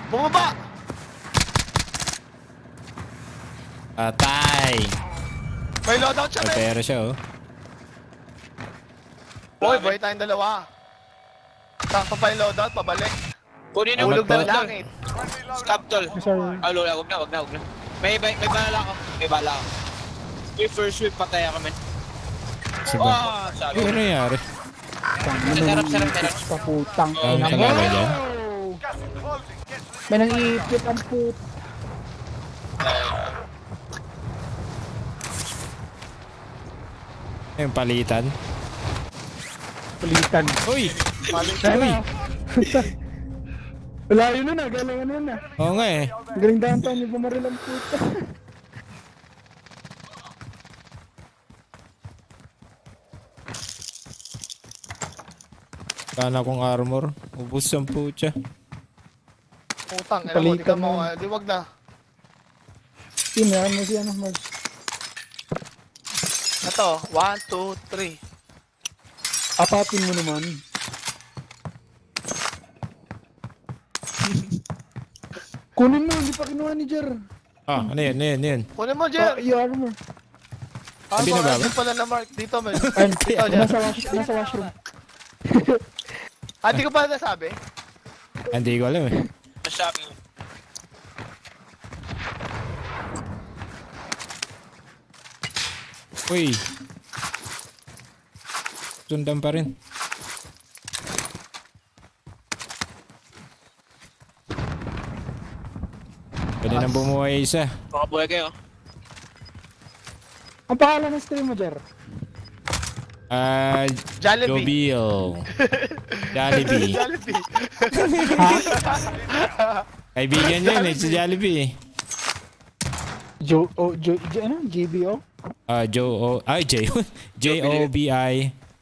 Bumaba! Patay. May loadout siya, May men. pera siya, oh. Boy, boy tayong dalawa. Sakto pa yung loadout, pabalik. Kunin yung Hulog Ano ng to? langit. Scab tol. Sorry. Ah, wag na. May bala ako. May bala ako. May first sweep patay ako, men. Diba? Sabi. Ano nangyari? Sarap. Sa putang. Ang ina mo. kalaban dyan. Gas is closing. Get to the May nang iipit ang put. Yung palitan. Palitan. Uy! Sana. Wala yun na, galing ano na. Oo nga eh. Galing downtown yung bumaril ang puta. Kana kong armor. Ubus ang pucha. Putang, alam mo, di ka Palitan mo, mo. di wag na. Meron mo si ano, Mark. Ito, 1, 2, 3. Apatin mo naman. Kunin mo, hindi pa kinuha ni Jer. Ah, ano yan? Kunin mo, Jer. Yung armor. Sabi na ba? Din pala na mark dito, man. Ay, Dito, Jer. nasa washroom. Di ko pa nasabi. Hindi ko alam eh. Sabi mo. Uy! Sundan pa rin. Pwede nang bumuhay isa. Makabuhay kayo. Ang pangalan ng stream mo, Jer? Jollibee. Jollibee. Jollibee. Kaibigan yun eh, si Jollibee eh. Ano? GBO?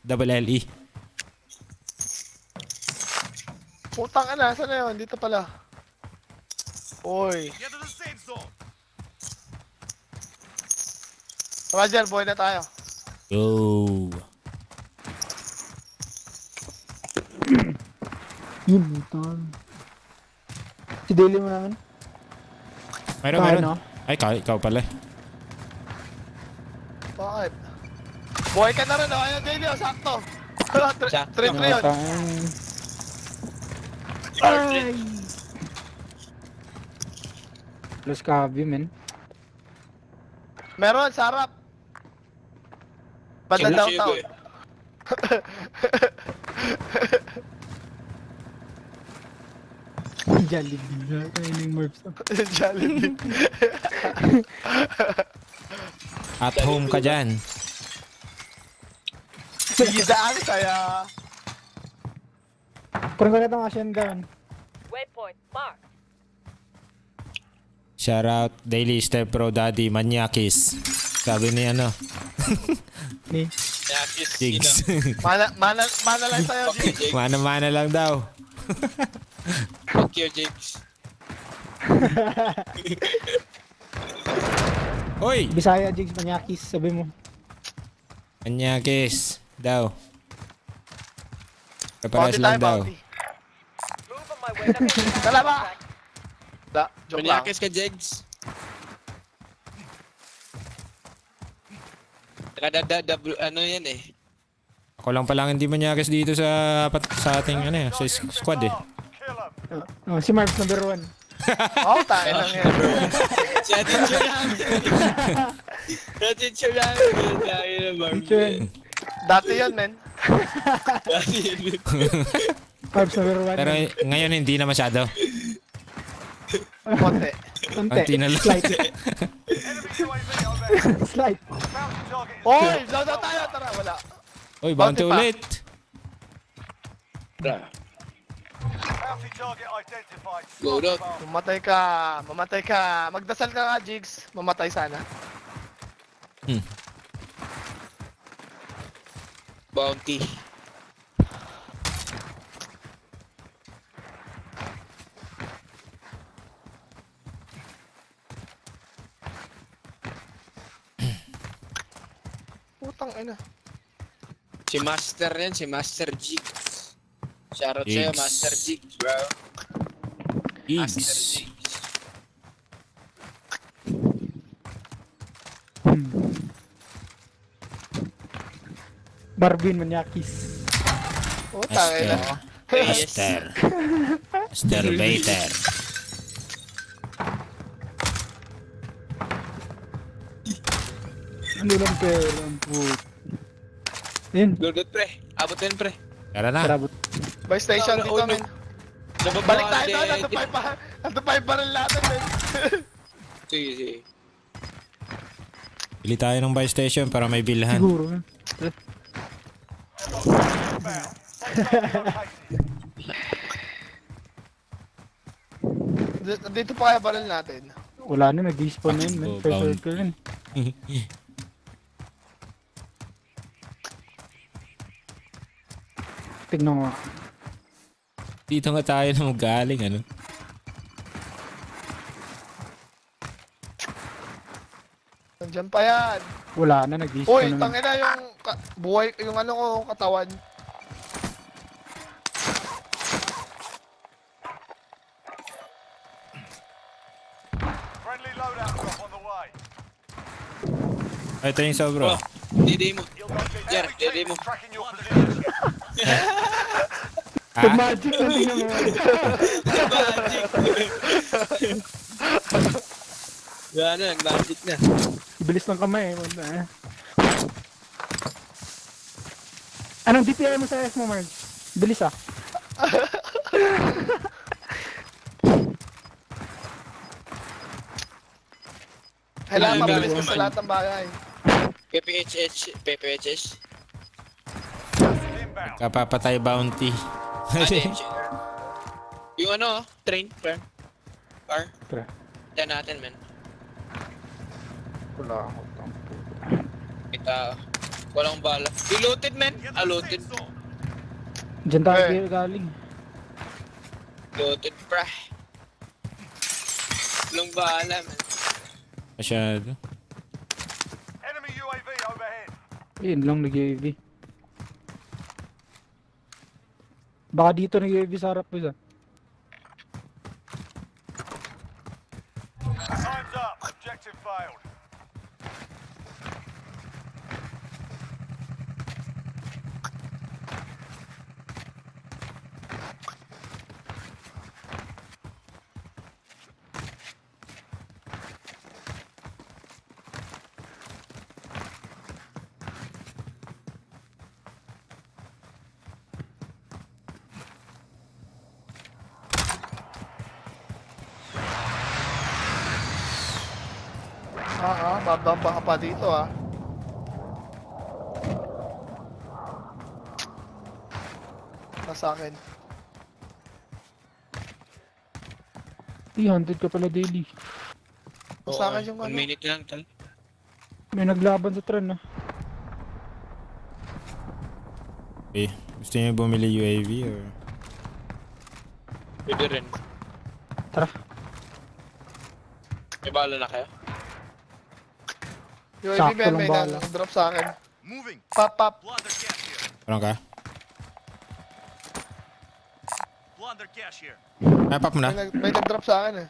Jobiille. Putang ina, saan na yun? Dito pala. Oy. Get to the safe zone. Roger, boy na tayo. Go. Yun, butan. Si Daily mo namin? Meron. no? Ay, ikaw pala. Bakit? Boy ka na rin, oh. Ayun, Daily, oh. Sakto. Sakto. 3-3 yun. Ay! Plus Cavi, men. Meron, sa harap. Banda downtown. Jollibee na. Kaya yung Merps. Jollibee. At home ka dyan. Sigidaan saya. Kurang ko na itong Asian down. Waypoint marked. Shout out Daily Step Pro Daddy Manyakis. Sabi ni ano, Ni. Jigs. Mana lang sa'yo, G. Mana-mana lang daw. Fuck you, James. Hoy! Bisaya, Jigs, Manyakis, sabi mo. Manyakis daw. Bounty Prepares tayo, lang daw. bounty. Move on my way. Locating Dala ba? Joke lang. Manyakis ka, Jegs. Ano yan eh. Ako lang palang hindi manyakis dito sa ating ano sa squad eh. Kill 'em. Oh, si Marks number 1. Oh, tayo lang yan. Si attitude lang. Attitude lang. Tayo na, Barbie. Dati yun, men. Marks number 1. Pero ngayon hindi na masyado. Konti. Konti na lang. Slight. Enemy UAV overhead. Slight. Bounty target is Oy, loadout tayo. Tara, wala. Uy, bounty Bounty pa. ulit. bounty target identified. Go, Spot dog. bomb. Mamatay ka. Magdasal ka nga, Jigs. Mamatay sana. Bounty. Putang ina. Si Master yan, si Master Jigs. Shoutout sa'yo, Jigs. Master Jigs, bro. Master Igs. Jigs. Barbin Manyakis. Putang ina. Master. Master Bater. Ano lang pero ang put. Yun. Lulot, pre. Abot din, pre. Tara na. Karabot. By station Oh, dito, no. men. Nababa Balik tayo doon. Nandun pa yung baril natin, men. Sige, sige. Bili tayo ng buy station para may bilhan. Siguro. Inbound. Located. Dito pa kaya baril natin. Wala na, nag-despawn na yun. Man. Oh, First bound. circle yun. Tignan ko nga. Dito nga tayo na magaling, ano? Nandiyan pa yan. Wala na, nag-despawn Uy, na. tangina yung buhay, yung ano ko, katawan. Friendly loadout drop on the way. Ay, ito yung sobro. Oh, diday mo. Jer, Enemy diday team mo. is tracking your position. Ha? Pag magic na tingnan mo. Gano, magic na. Bilis ng kamay. Wala, eh. Anong DPI mo sa S mo, Mark? Bilis ah. Kailangan Ano yung mabilis gamit ka mo, sa man? lahat ng bagay. PPHS. Inbound. Kapapatay bounty. Ano yun, shit? Yung ano, train, car. Tara. Yan natin, man. Wala ako. Kita, walang bala. Reloaded, man. Get Ah, the loaded. safe zone. Diyan tayo Eh. galing. Loaded, pra. Walang bala, man. Masyado. Enemy UAV overhead. Ayun lang, nag-UAV. Baka dito nag-UAV sa harap ko isa. Time's up. Objective failed. Babamba ka pa dito, ah. Nasa akin. 300 ka pala daily. Nasa akin yung 1 ano. minute lang, tal. May naglaban sa tren ah. Okay. Gusto niyo bumili UAV or? Pwede rin. Tara. May bala na kayo? UAV, Sakto Ben, lang may bala. nag-drop sa akin. Moving. Pop, pop. Plunder cash here. Parang ka? Plunder cash here. Map up mo na. May nag-drop sa akin, eh.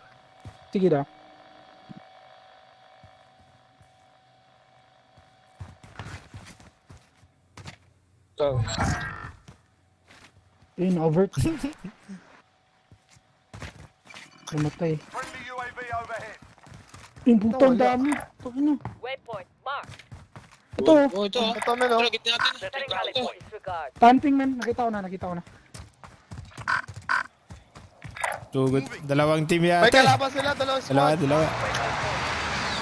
Sige daw. So, Ayun, overt. Namatay. Friendly UAV overhead. Yung putang Wala. dami. Ano? Waypoint marked. Ito. oh, ito. ah. Ito, men, oh. Tara, gitna natin. Setting Ito. rally point. Disregard. Tanping man. Nakita ko na. Sugod. Dalawang team May yata. kalaban sila, dalawang squad. Dalawa.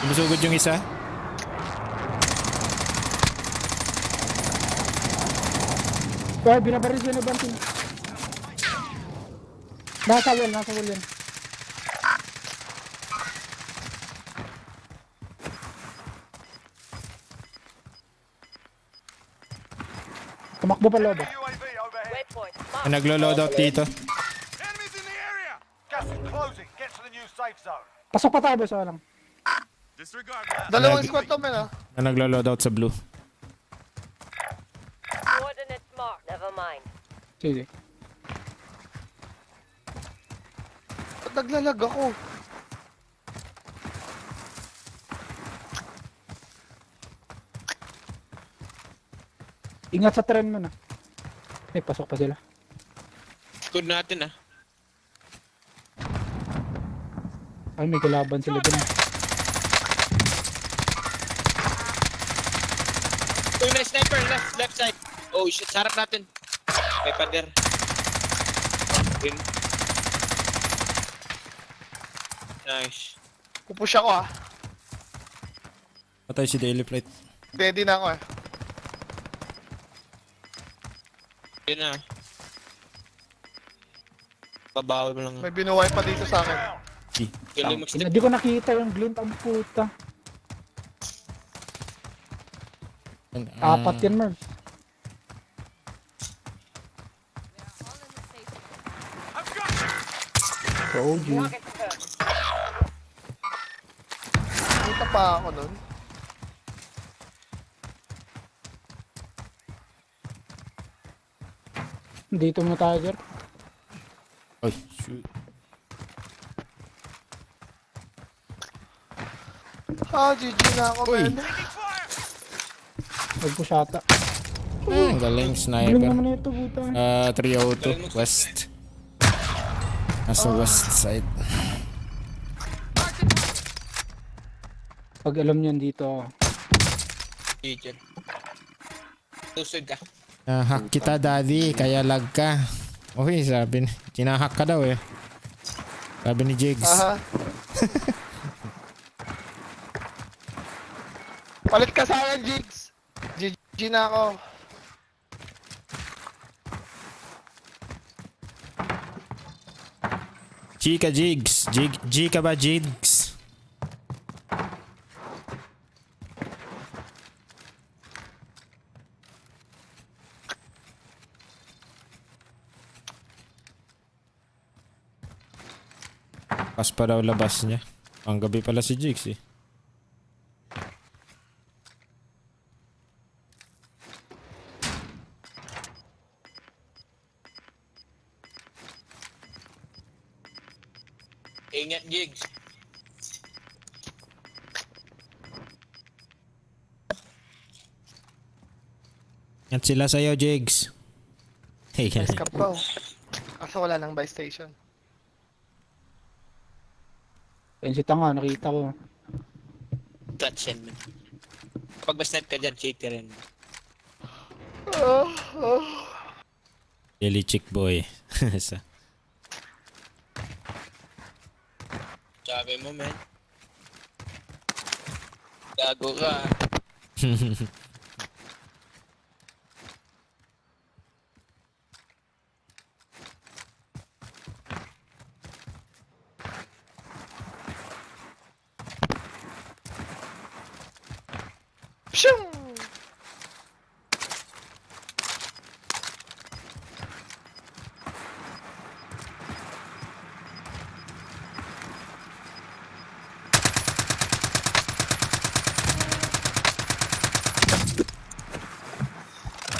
Sumusugod yung isa. Kaya binabaril siya na banting. Nasa wall yan. Tumakbo pa loob. Enemy UAV overhead. Waypoint May marked. naglo-loadout dito. Enemies in the area. Gas is closing. Get to the new safe zone. Pasok pa tayo, boss. Wala lang. Disregard last. Dalawang squad to, men, ah. May naglo-loadout sa blue. Coordinates marked. Never mind. Sige. Ba't naglalag ako? Ingat sa tren mo na. Ay, pasok pa sila. Good natin ah. Ay, may kalaban sila dun. Uy, may sniper left side. Oh shit, sarap natin. May pader. Green. Nice. Pupush ako, ah. Patay si Daily Plate. Ready na ako, eh. Yun na. Babawi mo lang. May binuhay pa dito sa akin. Galing mag-step. Hindi ko nakita yung glint, ang puta. Apat yan, Merv. Sa OG. Target confirmed. Kita pa ako nun. Dito mo Tiger. Ay, shoot. Ah, GG na ako, Uy. men. Nagpush ata. Ang galing, Galing sniper. naman ito, puta. 302, west. Nasa west side. Pag alam niyan dito. Teacher. Tusod ka. Hack kita, daddy, kaya lag ka. Okay, sabi ni, tinahack ka daw eh. Sabi ni Jigs. Aha. Palit ka sa akin, Jigs. GG na ako. Chika Jigs. G ka ba, Jigs? Pas pa daw labas niya. Ang gabi pala si Jigs eh. Ingat, Jigs. Yan sila sa'yo, Jigs. Hey, Nice cap pa, oh. Kaso wala nang buy station. Ayun si Tanga, nakita ko. Clutch yan, man. Pag ma-snipe ka dyan, cheater rin. Jelly chick boy. Sabi mo, man. Gago ka. Pshung!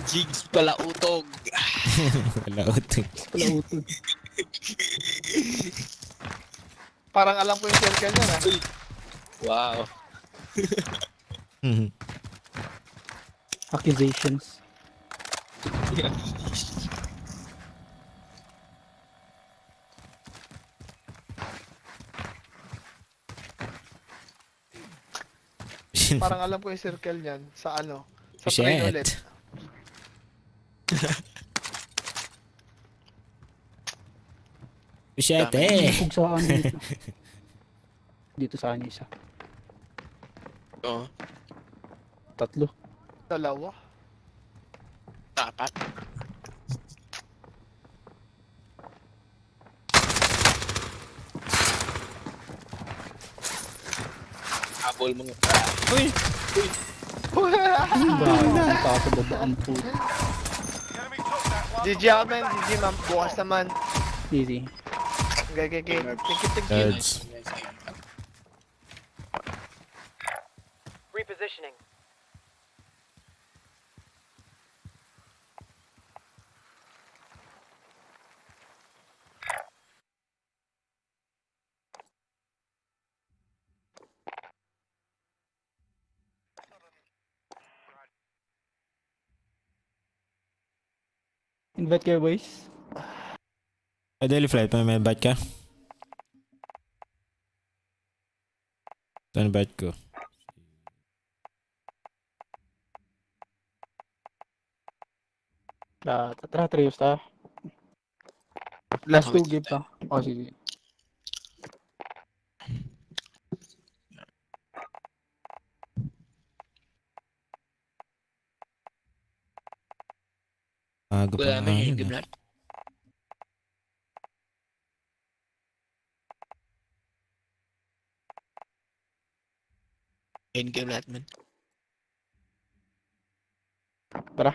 Jigs pala utog. Wala utog. Wala utog. Parang alam ko yung circle niya, ah. Wow. Accusations. Parang alam ko yung circle niyan. Sa ano? Sa train Shit. ulit. Shit eh. Kung saan dito. Dito sa kanya isa. Oo. Tatlo. Dalawa. Tapat. Habol mo nga. Uy! Ang taas sa baba ang puto. GG ako, man. GG, ma'am. Bukas naman. Easy. Okay. Thank you. Lads. Repositioning. Invite kayo, boys. Ay, daily flight, may invite ka? Ito invite ko. Tara, trios ta. Last 2 game pa. Oh, sige. Aga pa nga yun. Endgame lahat, man. Tara.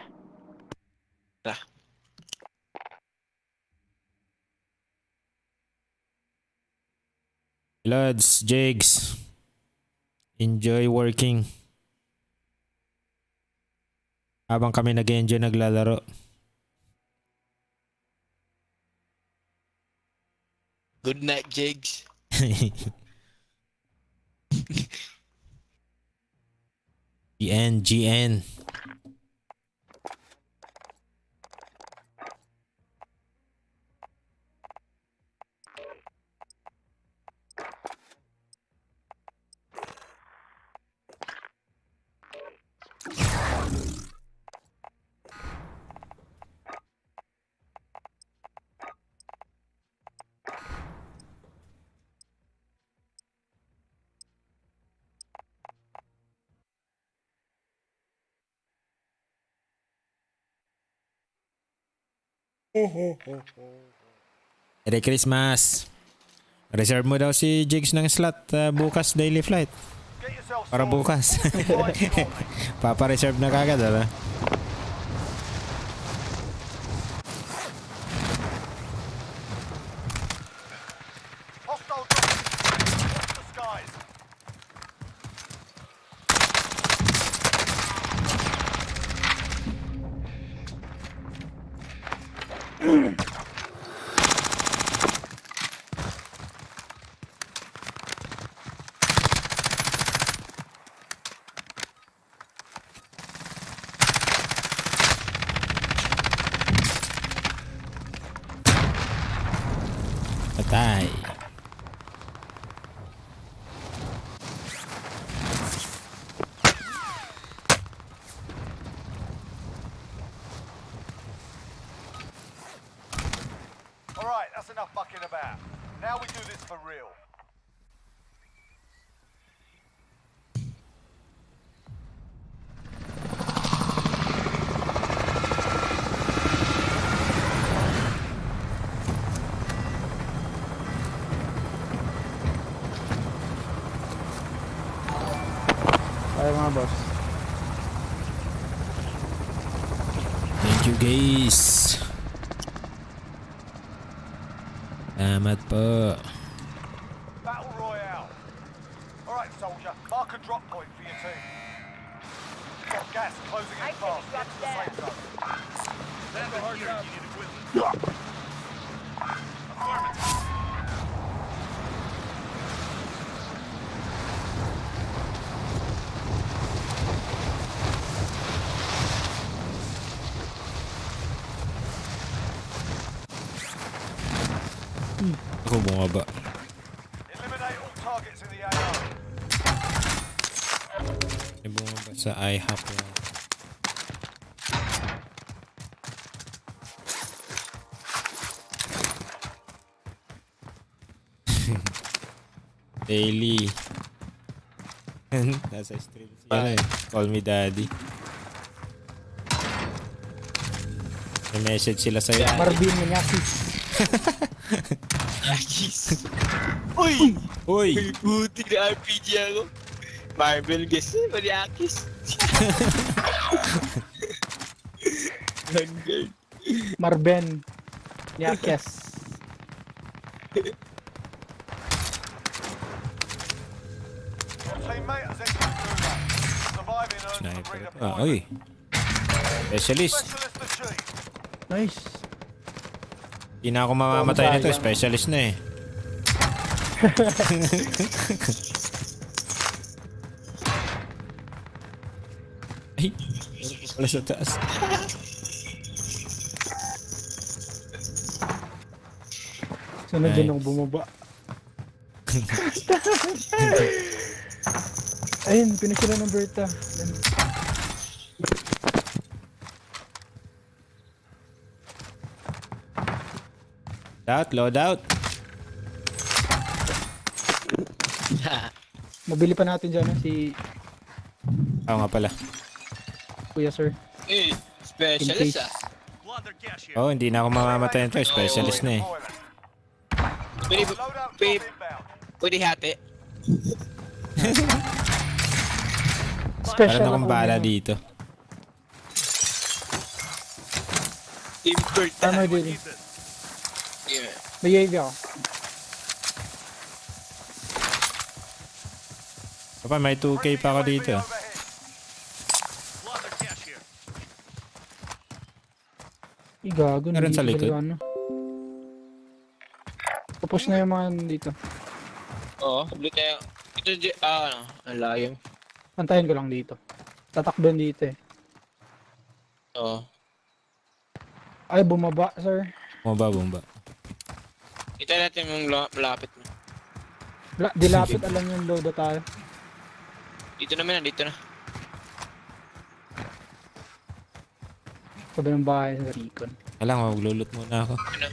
Lads, Jigs. Enjoy working. Habang kami nag-enjoy naglalaro. Good night, Jigs. GN. Merry Christmas. Reserve mo daw si Jigs ng slot bukas daily flight. Get yourself Para sorted. bukas. Flight's calling. Papa-reserve na kagad, ala? Hostile dropping. Watch the skies. Patay. All right, that's enough mucking about. Now we do this for real. Tayo mga boss. Thank you, guys. Salamat po. Battle Royale. All right, soldier. Mark a drop point for your team. Got gas closing in I fast. think Get to the safe zone. Ako bumaba. Eliminate all targets in the AO. May bumaba sa IHOP lang. Daily. Nasa stream siya eh. Call me daddy. May message sila sa'yo. Marvin Manyasis. Yakis. Uy! Uy! Buti na RPG ako. Marvel guess eh, Mariakis. Hanggang. Marben. Yakes. Your teammate has entered the gulag. Surviving earns them Sniper. redeployment. Uy. Specialist. Specialist achieved. Nice. Hindi na ako mamamatay nito. sayang. Specialist na eh. Ay. Meron pa pala sa taas. Sunod Nice. din ako bumaba. Ayun, pinisila ng Berta. Load out. Mabili pa natin dyan si Oo nga pala. Kuya Sir. Eh, In specialist case. ah. Plunder cash here. Oh, hindi na ako mamamatay nito. Specialist na eh. Pwede, Loadout pwede, drop inbound. pwede hati. Special Meron akong ako bala ngayon. dito. Team Bird. Armor din. Yeah. May UAV ako. Papa, may 2K pa ako dito. Plunder cash here. Igago. Meron sa likod. Ano. Tapos na yung mga dito. Oo, blue tayo. Ito, ano, ang layo. Antayin ko lang dito. Tatakban dito eh. Oo. Ay, bumaba, sir. Bumba. Ito natin yung malapit mo. Dilapit alam yung load na tayo. Dito naman, dito na. Sabi ng bahay sa Recon. Kailangan maglulot muna ako. Ano?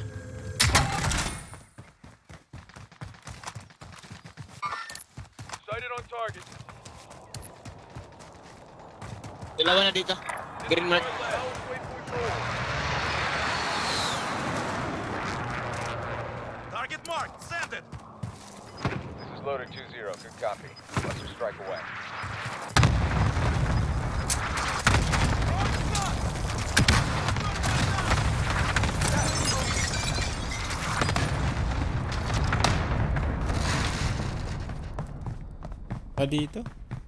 Sighted on target. Dalawa na dito. Green man. Target marked. Send it. This is loader 2-0. Good copy. Let's strike away. Pa dito?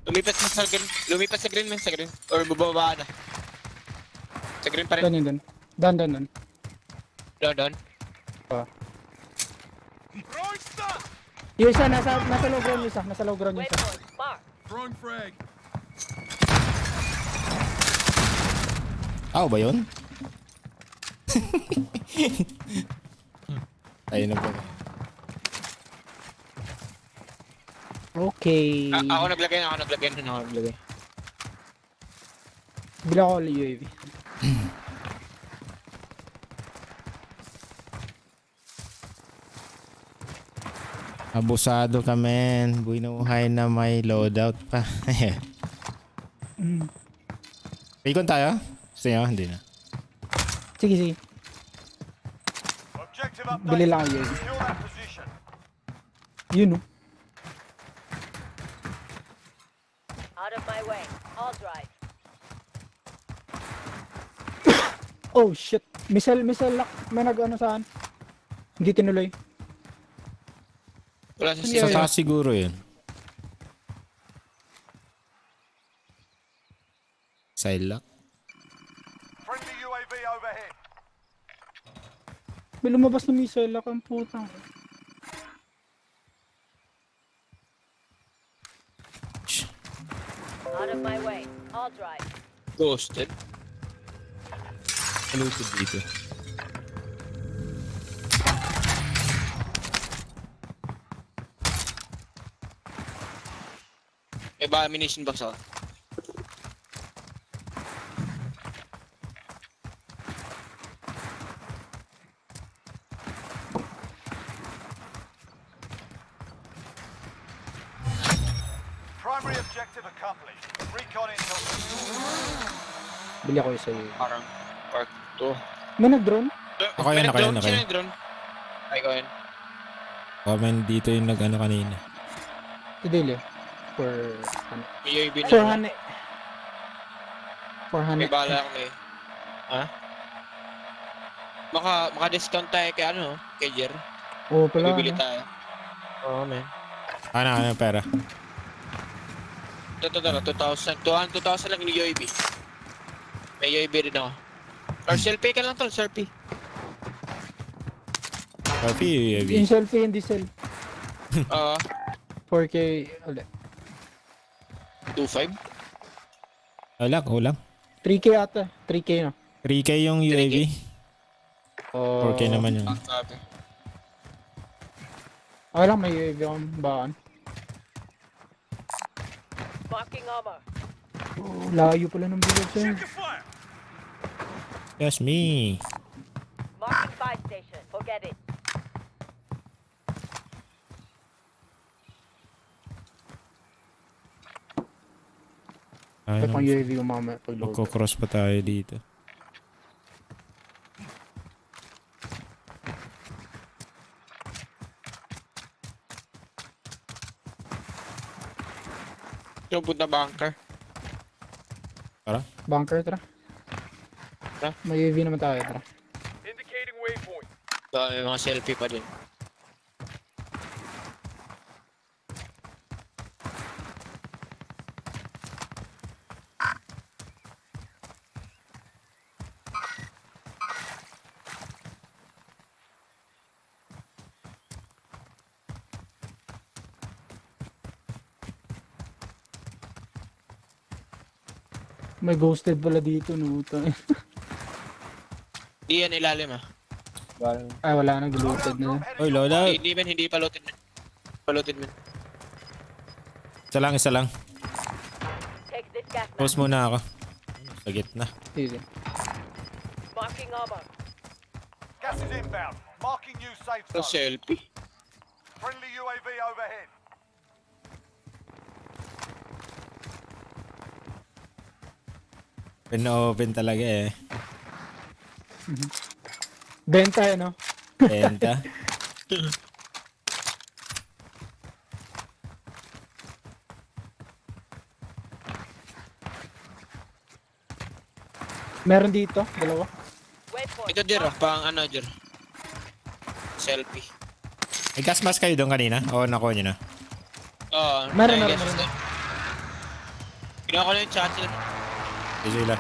Lumipas na sa green. Lumipas sa green man, sa green. Or bubaba na. Sa green pa rin. Doon yun doon. Doon. Doon. Throwing stun. Yung isa, nasa low ground yung isa. Nasa low ground yung isa. Waypoint marked. Throwing frag. Ba yun? Ayun na po. Okay. Ako naglagay. Bila ko ulit UAV. Abusado ka, men. Buinuhay na may loadout pa. Ikon tayo? Gusto nyo? Hindi na. Sige. Objective update. Bili lang ako UAV. Secure that position. Yun, no? Out of my way. I'll drive. Oh, shit. Missile lock. May nag-ano saan? Hindi tinuloy. Wala sa Sa taas siguro yun. Side lock. Friendly UAV overhead. May lumabas na missile lock ang putang. Out of my way. I'll drive. ghosted. Malutod dito. May ba ammunition box ako? Primary objective accomplished. Recon intel. Bili ako isa yun. Parang park to. May nag-drone? Ako yan, ako yan, ako Sino yan. yung drone? Ay, ko yan. Comment dito yung nag-ano kanina. Tidili. For... ano? May UAV na. 400. May bala ako may. Ha? Maka-discount tayo kay ano, kay Jer. Oo pala. Bibili Ano? tayo. Oo, man. Ano pera? Ito, 2,000 lang yung UAV. May UAV rin ako. Or selfie ka lang tol, selfie. Coffee, UAV. Yung selfie, yung diesel. Oo, 4K ulit. 2.5. Kulang. 3K ata. 3K na. 3K yung UAV. 4K naman yun. Sabi. Okay lang, may UAV akong baan. Marking armor. Oh, layo pala ng bilog sa'yo. Check your fire. That's me. Marking buy station. Forget it. May pang Ayun. UAV yung mamaya pag load. Magkocross pa tayo dito. Yung punta bunker. Bunker, tara. Tara. May UAV naman tayo, tara. Indicating waypoint. May mga selfie pa din. May ghosted pala dito, no? Di yan ilalim ah. Ay, wala na, ghosted na. Oy, Lola. Hindi pa loaded man. Palutin man. Isa lang. Take this gas mask. Post muna ako. Sa gitna. Sige. Marking armor. Gas is inbound. Marking new safe Yung zone. selfie. Friendly UAV overhead. Open talaga eh. Benta, no? Benta. Meron dito, dalawa. Waypoint. Ito Jer ah, pang ano Jer. Selfie. May gas mask kayo doon kanina? O nakuha nyo na? Oo. Meron. Kinuha ko na yung channel. Sige sila.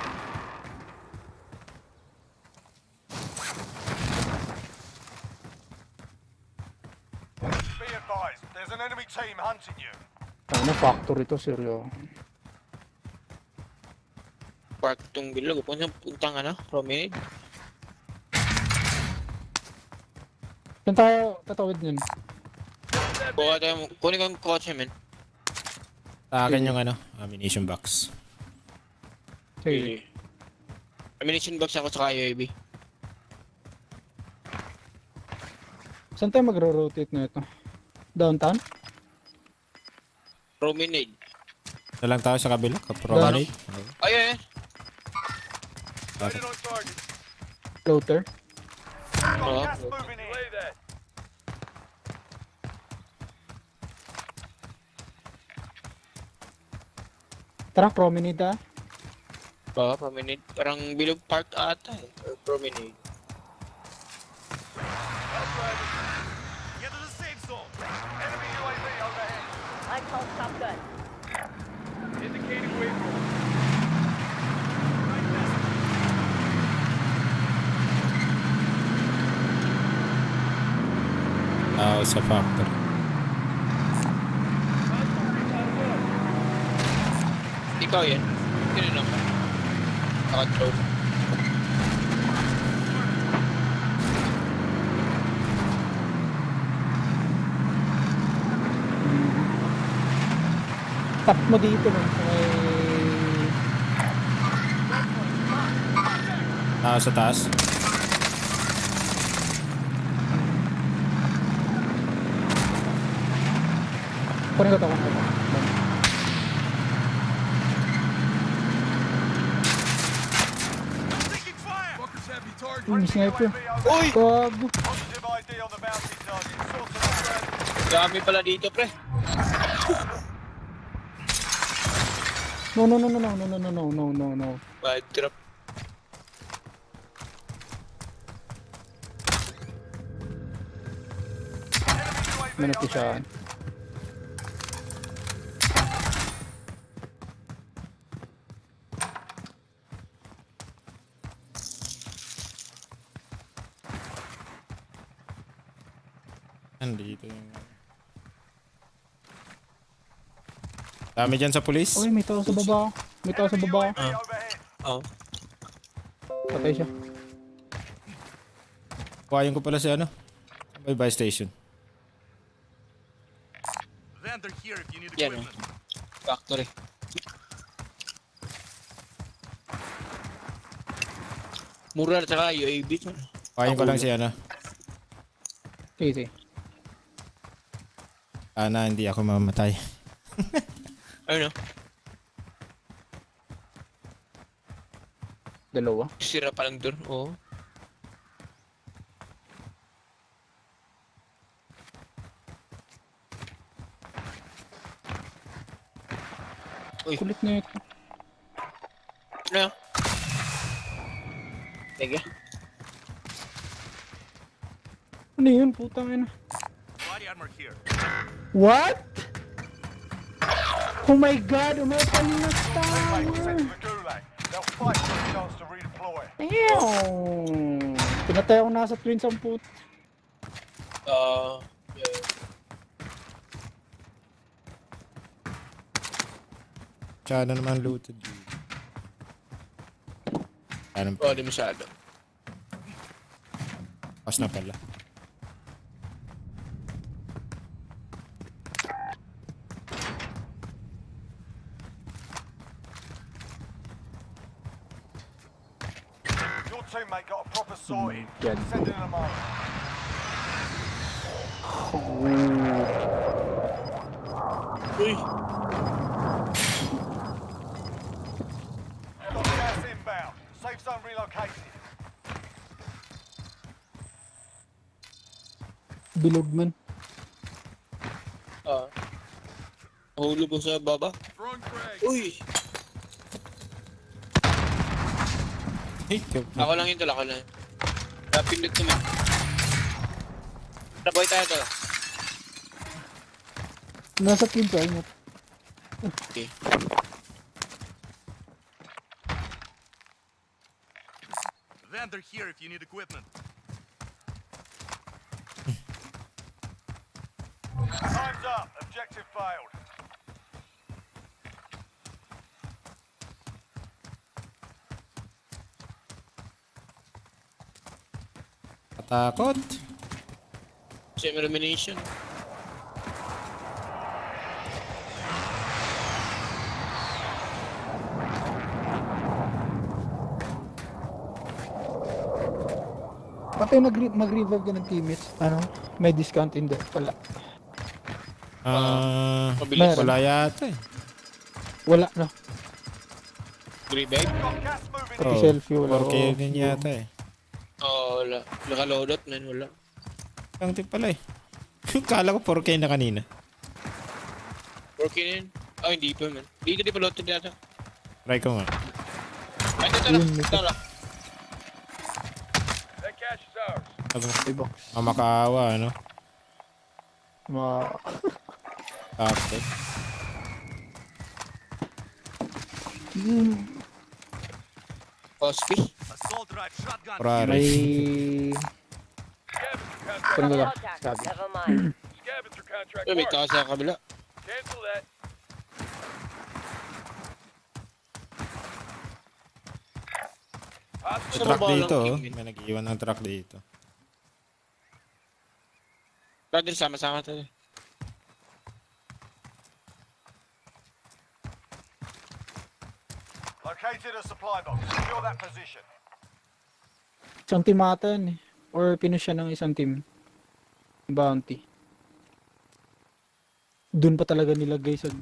Be advised, there's an enemy team hunting you. Ano, factory to, seryo. Park tong bilog. Puntang ano, promenade. Saan tayo tatawid niyan? Kunin ko yung kotse man. Sa akin yung ammunition box. Sige. Ammunition box ako sa UAV. Saan tayo magro-rotate na ito? Downtown? Promenade. Ito lang tayo sa kabila. Kapromanate. Ayun. Sighted on target. Floater? Oo. Gas moving in. Play that. Tara, promenade ah. Oo, promenade. Parang bilog park ata eh. Or promenade. Get to the safe zone. Enemy UAV overhead. I call shotgun. Indicating waypoint. Tao sa factory. Ikaw yan. Sino naman? Naka-drone. Tap mo dito, no? May... Tao sa taas. Kunin ko ito. Taking fire. Fuckers heavy target. May sniper. Uy! Gago. Positive ID on the bounty target. Source of Dami pala dito, pre. No. Bad trap. Manati siya. Nandito yung... Dami dyan sa pulis. Uy, may tao sa baba. May tao sa baba. Overhead. Oh. Patay siya. Kuhayin ko pala si ano. May buy station. Vendor here if you need Yan oh. Factory. Mura at saka UAV. Kuhayin ko lang si ano. Sige, sige. Sana hindi ako mamamatay. Ano? Dalawa. Sira pa lang dun. Oo. Uy. Kulit na ito. Ano? Teka. Ano yun? Putang ina. Body armor here. What? Oh my god, umepan na Teammate was sent tower. to the gulag. They'll fight for a chance to redeploy. Damn. Pinatay ako nasa twin sa put. Yeah. Tsaka naman looted. Anong Oh, di masyado. pas na pala. Your teammate got a proper sorting. God. Sending them over. Uy. Got gas inbound. Safe zone relocated. Bilog man. Ah. Hulog ko sa baba. Uy. Hey, Ako lang yun tol. Ako lang. Napindot ko man. Naboy tayo tol. Nasa twin sa inyo. Okay. Vendor here if you need equipment. Time's up. Objective failed. katakot. Semi-elimination. Patay mag-revive ka ng teammates. Ano? May discount in there. Wala. Mabilis. Meron. Wala yata eh. Wala no. Revive. Got gas moving in. Oh, Selfie, wala. 4K din yata eh. Oh, wala. Naka-loadout man. Wala. Ang tip pala eh. Kala ko 4K na kanina. Working in. Oh, hindi pa man. Hindi pa loaded yata. Try ko nga. Ay, ito na. Ito na. That cash is ours. May box. Makaawa ano. Ma... Tapos. Cosby. Assault rifle shotgun. Prare. May... Scavenger contract. Kunin ko lang. Contact. Sabi. Never mind. Scavenger contract. Ay, may marked. tao sa kabila. Cancel that. May Sa truck baba lang, dito oh. King. May nag-iwan ng truck dito. Brother, sama-sama tayo. Located a supply box. Secure that position. Isang team ata yun eh. Or pinush siya ng isang team. Bounty. Doon pa talaga nilagay sa...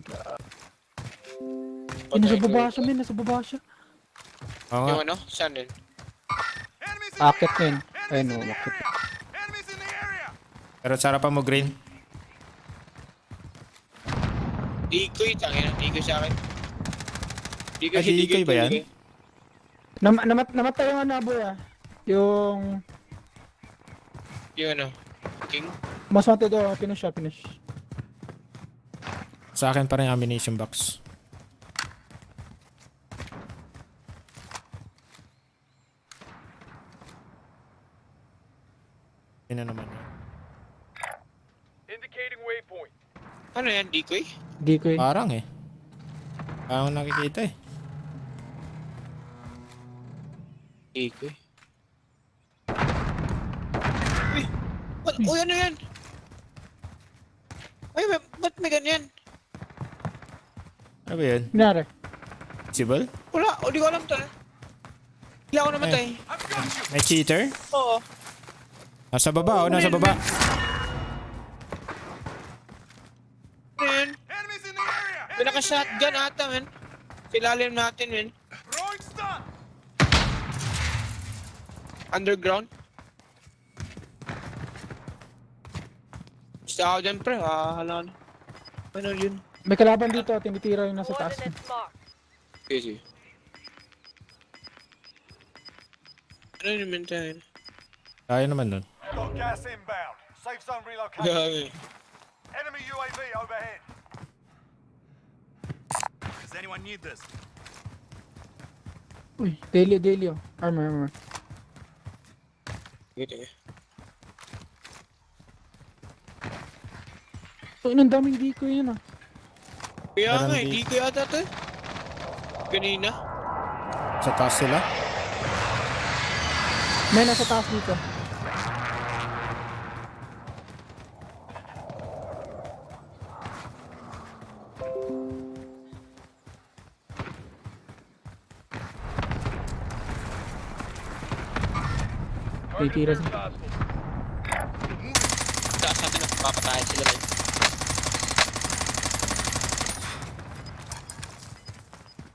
Ay, nasa baba siya, men. Nasa baba siya. Oo nga. Yung ano? Saan yun? Enemies in Akit the na yun. area. Ayun, Enemies in the akit. area. Enemies in the area. Pero sarapan mo green. Decoy, tangin. Decoy sa akin. Ah, decoy ba yan? Namatay yung ano, boy ah. Yung... Yung ano? King. Mas wanted, finish siya, finish. Sa akin pa rin ammunition box. Yun na naman yun. Indicating waypoint. Ano yan, decoy? Di ko eh. Parang eh. Parang nakikita eh. Decoy. Uy! Uy, ano yan? Ay, ba't may ganyan? Ano ba yun? Kunyari. Visible? Wala, di ko alam to. Hindi ako namatay. May cheater? Oo. Nasa baba, nasa baba. Ano yan? Enemies in the area! Pinaka-shotgun ata, men. Silalim natin, men. Throwing stun! Underground. Basta ako dyan, pre. Hala na. Ano yun? May kalaban dito, tinitira yung nasa taas. Coordinates marked. Easy. Ano yung maintain? Kaya naman nun. Got gas inbound. Safe zone relocation. Grabe. Enemy UAV overhead. Does anyone need this? Uy, Delio. Armor. Sige. So, inang daming di ko yun ah. Kaya Parang nga, di- hindi ko yata to. Kanina. Sa taas sila. May nasa taas dito. Titira sila. Taas natin na papatayan sila lang.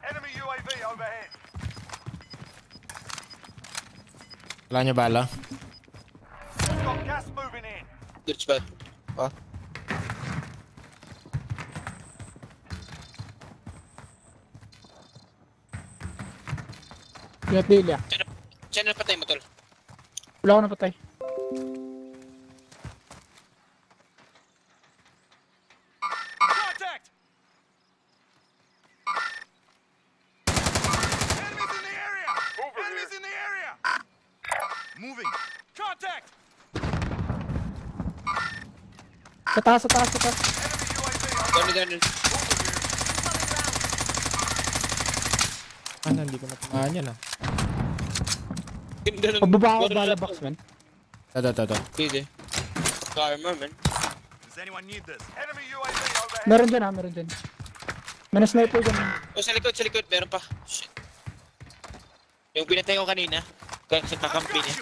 Enemy UAV overhead. Wala niya bala. Got gas moving in. Diretso ba? Ah. Ingat Delia. Diyan na patay mo, tol. Wala ko napatay. Contact! Enemies in the area! Enemies in the area! Moving. Contact! Sa taas. Enemy UAV overhead. Dami. Ano, hindi ko napamaan yan ah. Ganda ng... Pababa ako bala box, man. Ito. Sige. Armor, man. Does anyone need this? Enemy UAV overhead. Meron dyan. May na-sniper dyan. Oh, sa likod. Meron pa. Shit. Yung pinatay ko kanina. Kaya sa kakampi niya.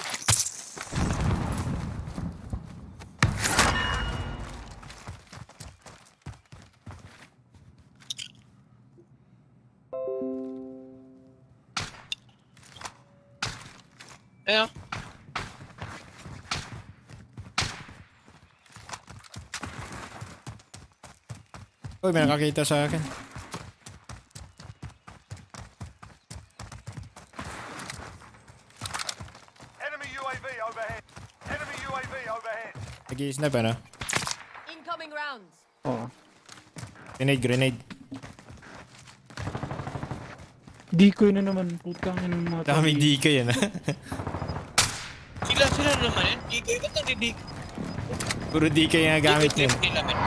Ayun. Uy, may nakakita sa akin. Enemy UAV overhead. Enemy UAV overhead. Nag-i-snap ano? Incoming rounds. Oo. Grenade. Di ko yun na naman. Putang yung mga Daming DK yan ah. Sila naman yan. Dikoy. Ba't nang Puro DK nga gamit trip yun. nila, man.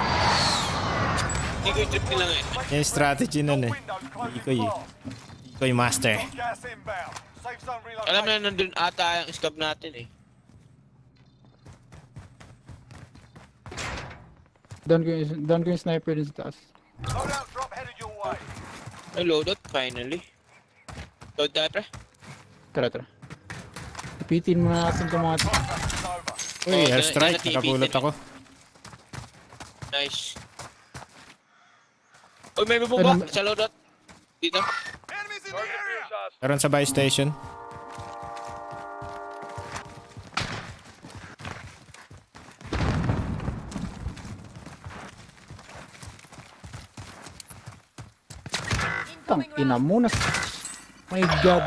Dikoy trip nila ngayon. Yung strategy nun eh. Windows closing Decoy. fast. Decoy master. Got gas inbound. Safe zone relocation. Alam na nandun ata yung scope natin eh. Down ko yung sniper din sa taas. Loadout drop headed your way. May loadout, finally. Load tayo, pre. Tara. Ipitin muna natin itong mga... Contract is over. Uy, Oh, airstrike. dyan na Nakapulot TV ako. Nice. Uy, may bubaba Ano- sa loadout. Dito. Enemies in the area. Meron sa buy station. Tang Incoming ina rounds. mo na. My God.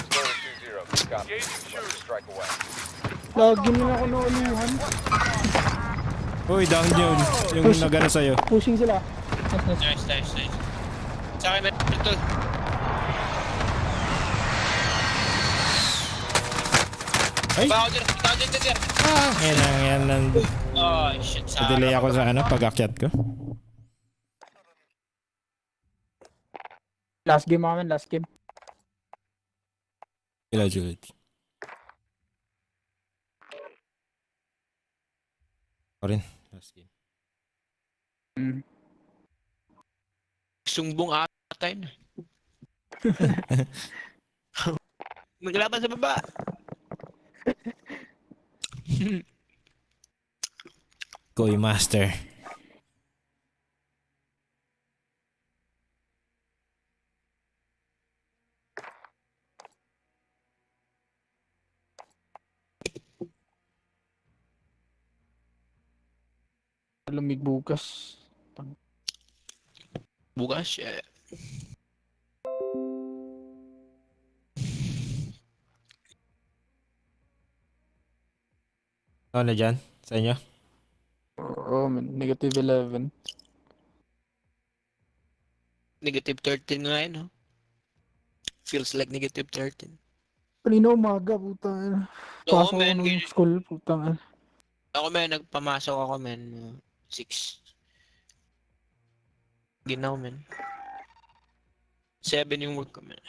Loader 2-0. Good copy. Strike away. Lagi nila ako naunuhan. Uy, down yun. Yung nagano sa'yo. Pushing sila. Nice. Sa akin, ito. Ay! Ikaw dyan. Yan. Oh, shit. Delay ako sa pag-akyat ko. Last game namin, last game. Kila Juliet. Ako rin. Last game. Sumbong ata yun. Maglaban sa baba. Koy Master. Lumig bukas. Bukas, Ano na dyan? Sa inyo? Oo, man. Negative 11. Negative 13 nga yun, no? Feels like negative 13. Kanina umaga, putang. Oo, Pasok ako man. ng school, putang. Ako, man, nagpamasok ako, man. 6. Ginaw, man. 7 yung work ko, man.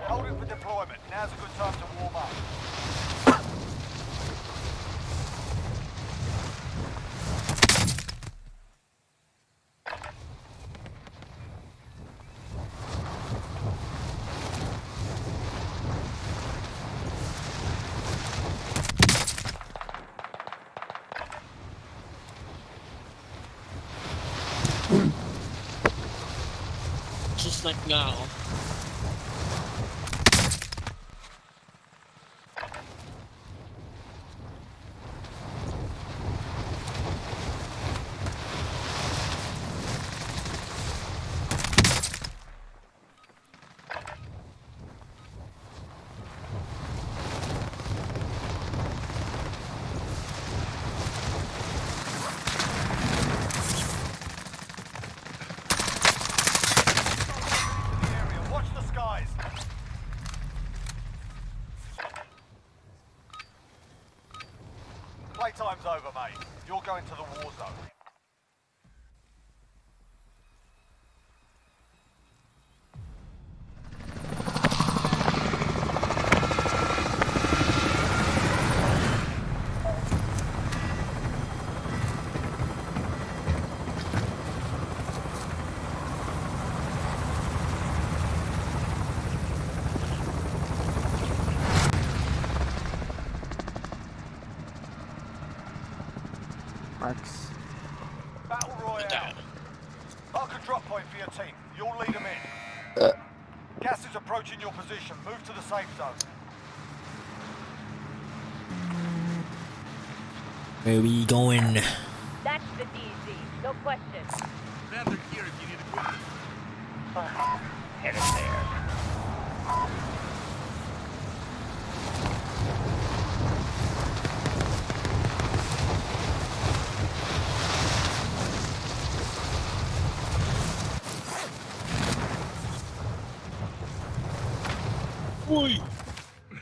Holding for deployment. Now's a good time to warm up. Susnipe nga ako. Watch the skies. Playtime's over, mate. You're going to the war zone. Max. Battle Royale. Mark a drop point for your team. You'll lead them in. Gas is approaching your position. Move to the safe zone. Where we going? That's the DZ. No question. Plunder here if you need equipment.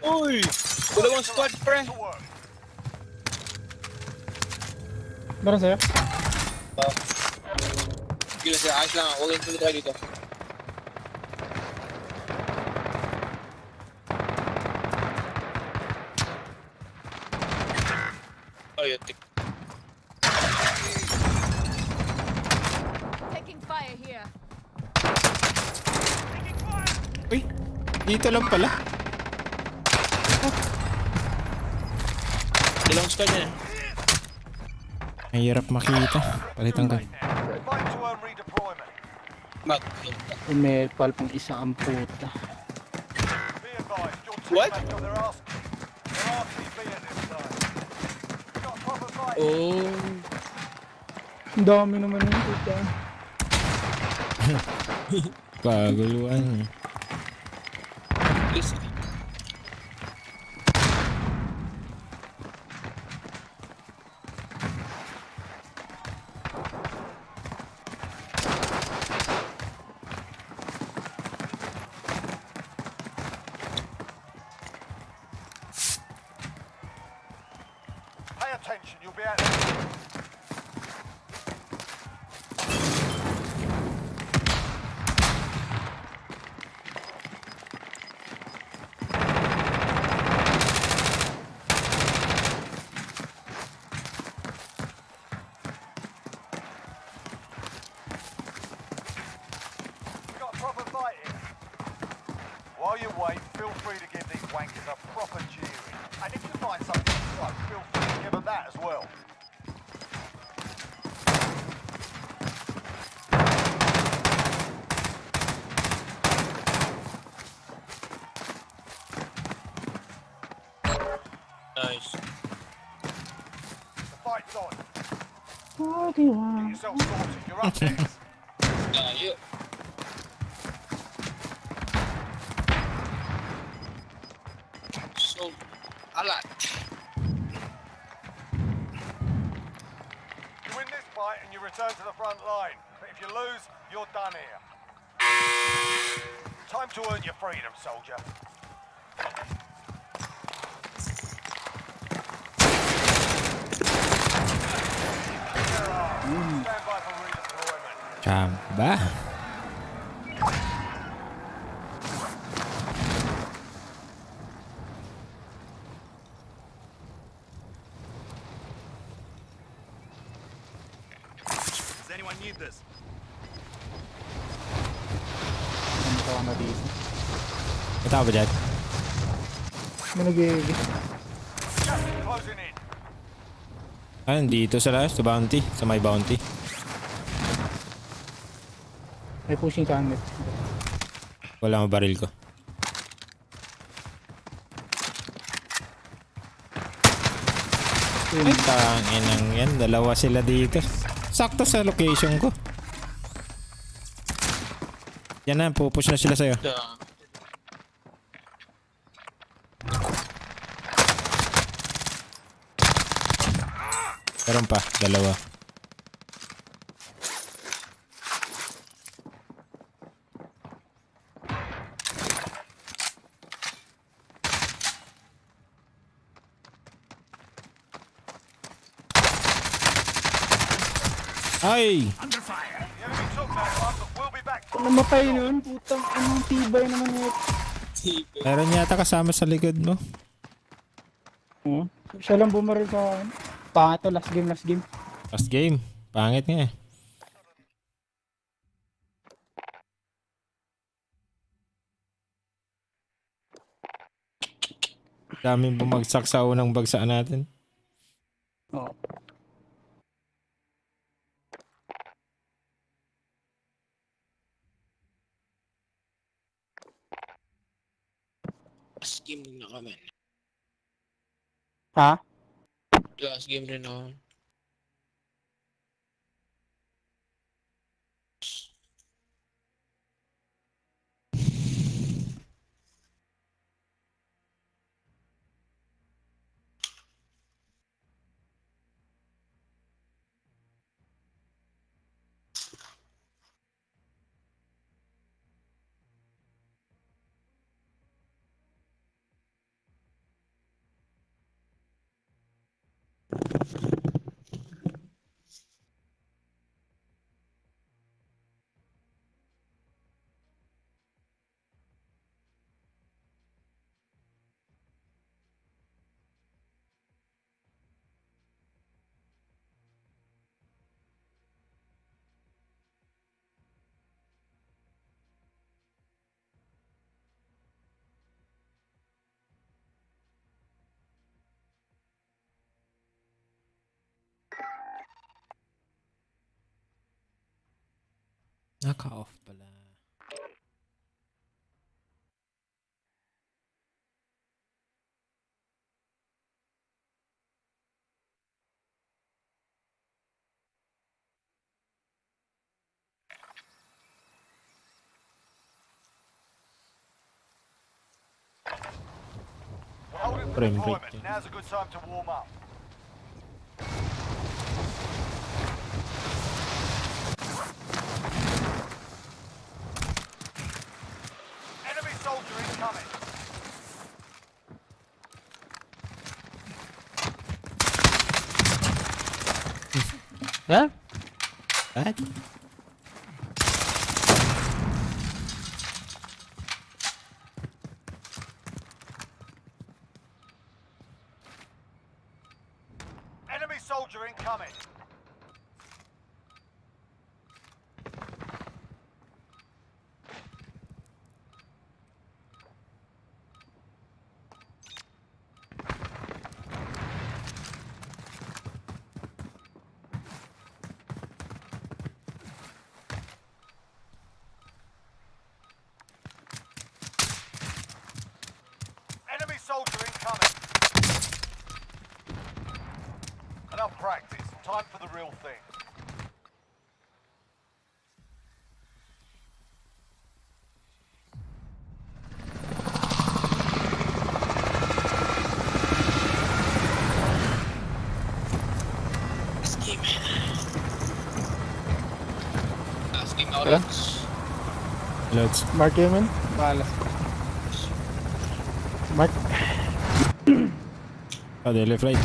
Uy! Dalawang squad, pre. To work. Meron sa'yo? Gila sila, ayos lang. Huwag yung tayo dito. Ayun, tik. Taking fire here. Uy, dito lang pala. Dalawang squad yan. Mahirap makita. Palitan ko. Fight to earn redeployment. Back. May pang isa ang puta. Be advised, your What? teammates got their ass kicked. They're RTB at this time. Got a proper fight. Oh. Ang dami naman yung puta. Kaguluhan. Yes. Pay attention, you'll be out. We got a proper fight here. While you wait, feel free to give these wankers a proper jeering. And if you find something close, feel free to give them that as well. Nice. The fight's on. What do you Get want? yourself sorted. You're up next. Tayo. So, alat. You win this fight and you return to the front line. But if you lose, you're done here. Time to earn your freedom, soldier. Stand by for redeployment. Chamba. Does anyone need this? Ano ka na dito? Ito ba dyan? May nag-i-i. Gas is closing in. Ah, dito sa bounty. Sa may bounty. May pushing sa amin. Wala ang baril ko. Ay, tanginang yan. Dalawa sila dito. Sakto sa location ko. Yan na, pupush na sila sa'yo. Meron pa, dalawa. Ay! Under fire. The enemy took that one, but we'll be back. Namatay nun, putang anong tibay naman yun. Meron yata kasama sa likod mo. Siya lang bumaril sa akin. Pangit to, last game, last game. Last game. Pangit nga eh. Daming bumagsak sa unang bagsaan natin. Oo. Last game din ako, man. Ha? Last game din ako. Naka-off pala. We're holding for Frame deployment. rate. Now's a good time to warm up. Enemy soldier incoming. Ha? What? Enemy soldier incoming. Enemy soldier incoming. Enough practice. Time for the real thing. Last game. Last game ako, Tara. Lods. Loads. Mark yun, man. Bahala. Mark. Oh, they left right.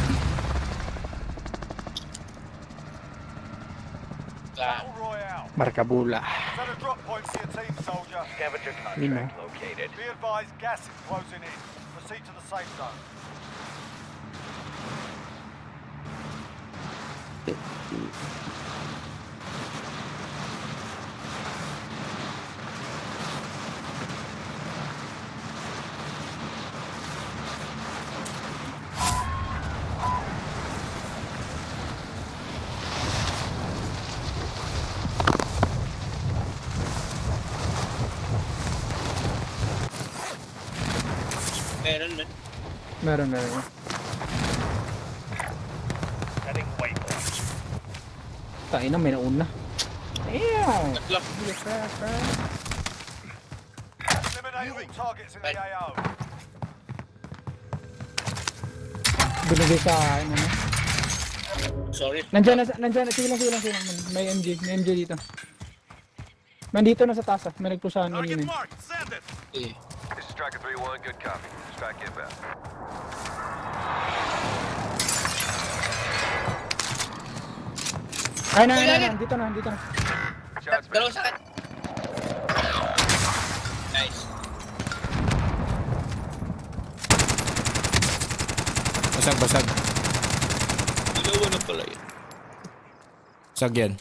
Battle Royale. Markabula. Set a drop point for your team, soldier. Scavenger Yun na. contract located. Be advised, gas is closing in. Proceed to the safe zone. Meron, man. Meron. Heading waypoint. Tayo na, may nauna. Damn! Tatlo. Eliminate all targets in the AO. Binigay sa akin, ano? Sorry. Nandiyan na, sige lang. May MG dito. Nandito na sa taas, may nagpusahan Target kanina. marked. Send it. Eh. This is Striker 3-1, good copy. Strike inbound. Ay, dito na. Shots Dalawang sakit. Nice. Basag. Dalawa na pala yun. Basag yan.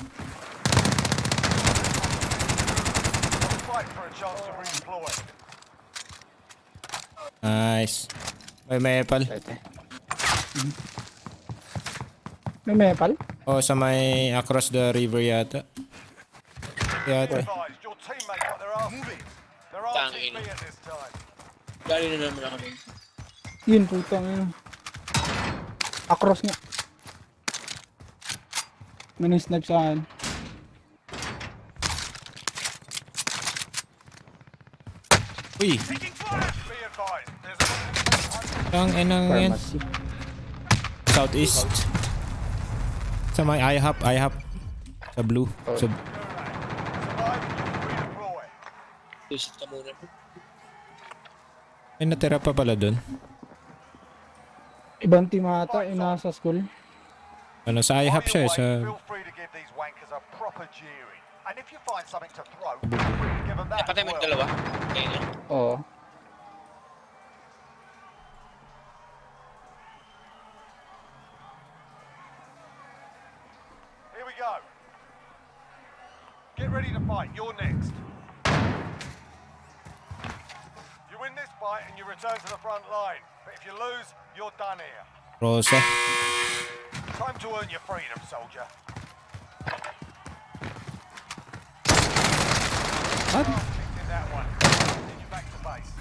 Fight for a chance to redeploy. Nice. May epal. May mepal? Oh, sa may across the river yata. Be Yata. advised, your teammate got their ass beat. They're Tangin. RTB at this time. Dali na naman ako nun. Yun, putang ano. Across nga. May snipe sa akin. Uy, Taking fire. Be advised, there's a ang enang yan. Pharmacy. Southeast. Sa may IHOP. Sa blue. Sa survive, redeploy. Visit ka muna. may natira pa pala dun. Ibang team ata, yung nasa school. Ano, sa IHOP siya eh. Sa... Feel free to give these wankers a proper jeering. And if you find something to throw, feel free to give them that Patay mo as yung well. dalawa. Ayun na. Oo. Here we go. Get ready to fight. You're next. You win this fight and you return to the front line. But if you lose, you're done here. Rosa. Time to earn your freedom, soldier. What? In that one. Continue back to base.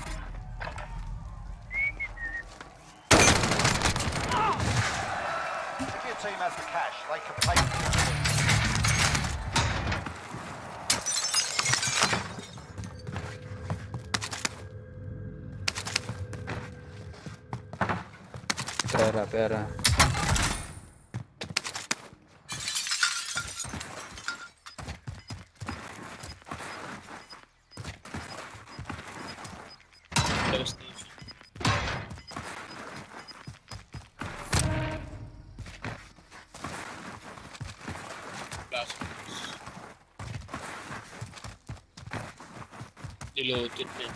If your team has the cash, they can pay for it. Pera. Diluted na.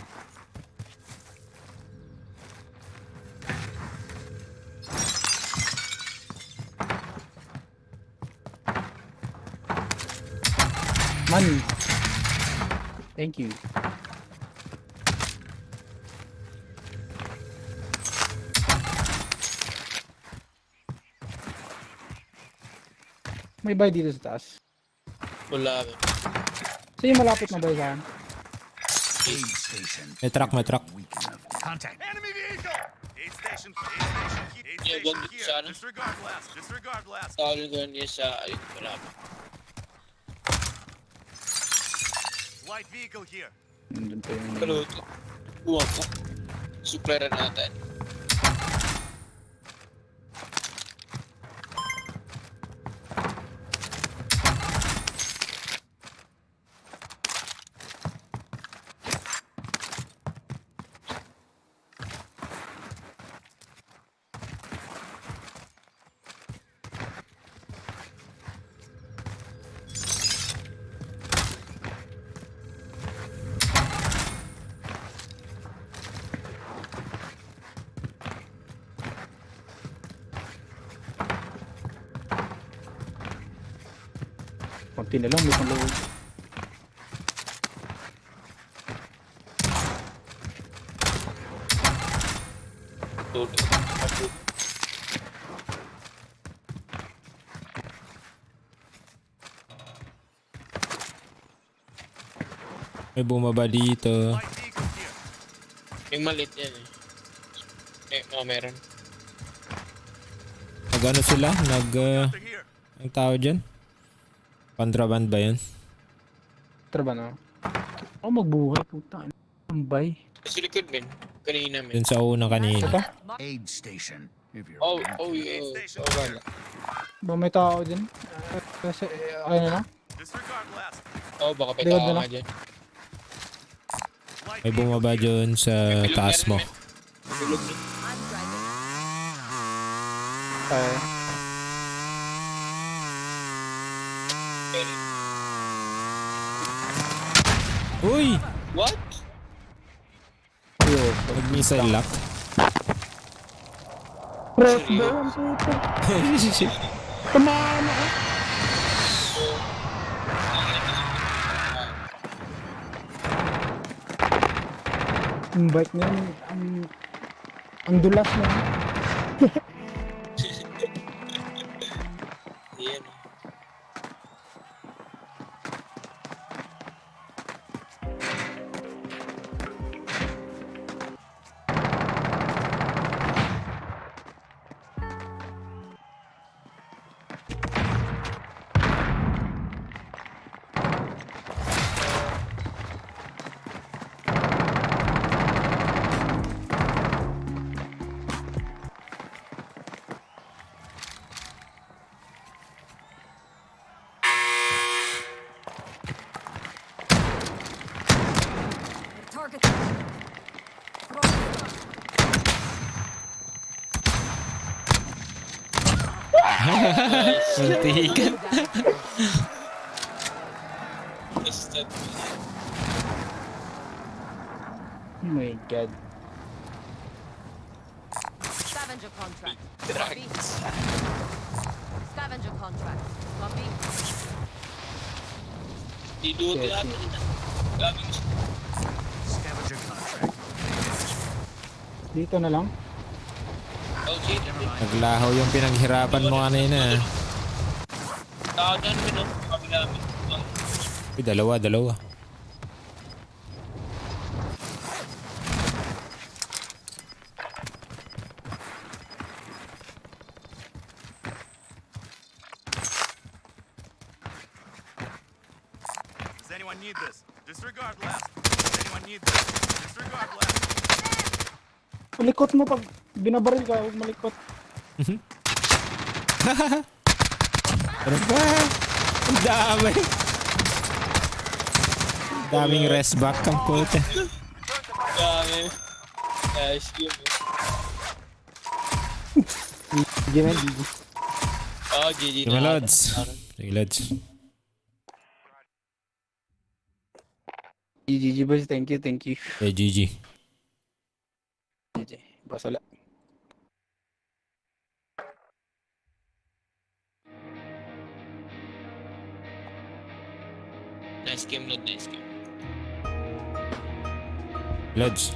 Money. Thank you. May buy dito sa taas. Wala. So yung malapit na buy saan? May truck. Enemy vehicle! Aid station. Aid Yeah, station wag here. sana. Disregard blast. Tawag ko niya sa... Ayun, wala pa. Light vehicle here. Nandun pa yung... Kaluto. Buwag ko. Supplier natin. Konti na lang, may pang-load. May bumaba dito. Light vehicle here. Yung malit yan eh. Meron. Nag-ano sila? They're here. Ang tao dyan? Contraband ba yun? Tara ba na? Ako magbuhay, puta. Ang buy. Sa likod, men. Kanina, men. Dun sa una kanina. Ito? Aid station. Oh, Aid station wala. Ba may tao din? Kasi, ayun na. Disregard blast. Oh, baka may Likod tao na nga dyan. Light May vehicle bumaba here. dyan sa taas mo. Tulog na. I'm driving. Ay, Uy! What? yun. Nag-missile lock. Press ba yan, puta? Tamaan ako. Ang bike na yun, ang dulas na yun. Yan. Target. Muntikan. Instant. Oh my god. Scavenger contract. Copy. Drugs. Scavenger contract. Copy. Diduti Yes, natin. Gabing Scavenger contract. Dito na lang. LG. Naglaho yung pinaghirapan mo kanina. Tao dyan, men. Kami namin. Uy, dalawa. Disregard last. Does anyone need this? Disregard last. Malikot mo pag binabaril ka, huwag malikot. Ano ba? Ang dami. Daming rest back ang puta. Dami. Nice game. GG man, GG. Oh, GG Sige, Lods. Sige, Lods. GG boys, thank you, thank you. Okay, GG. GG. Basala. Nice game, Lod. Nice game. Lods.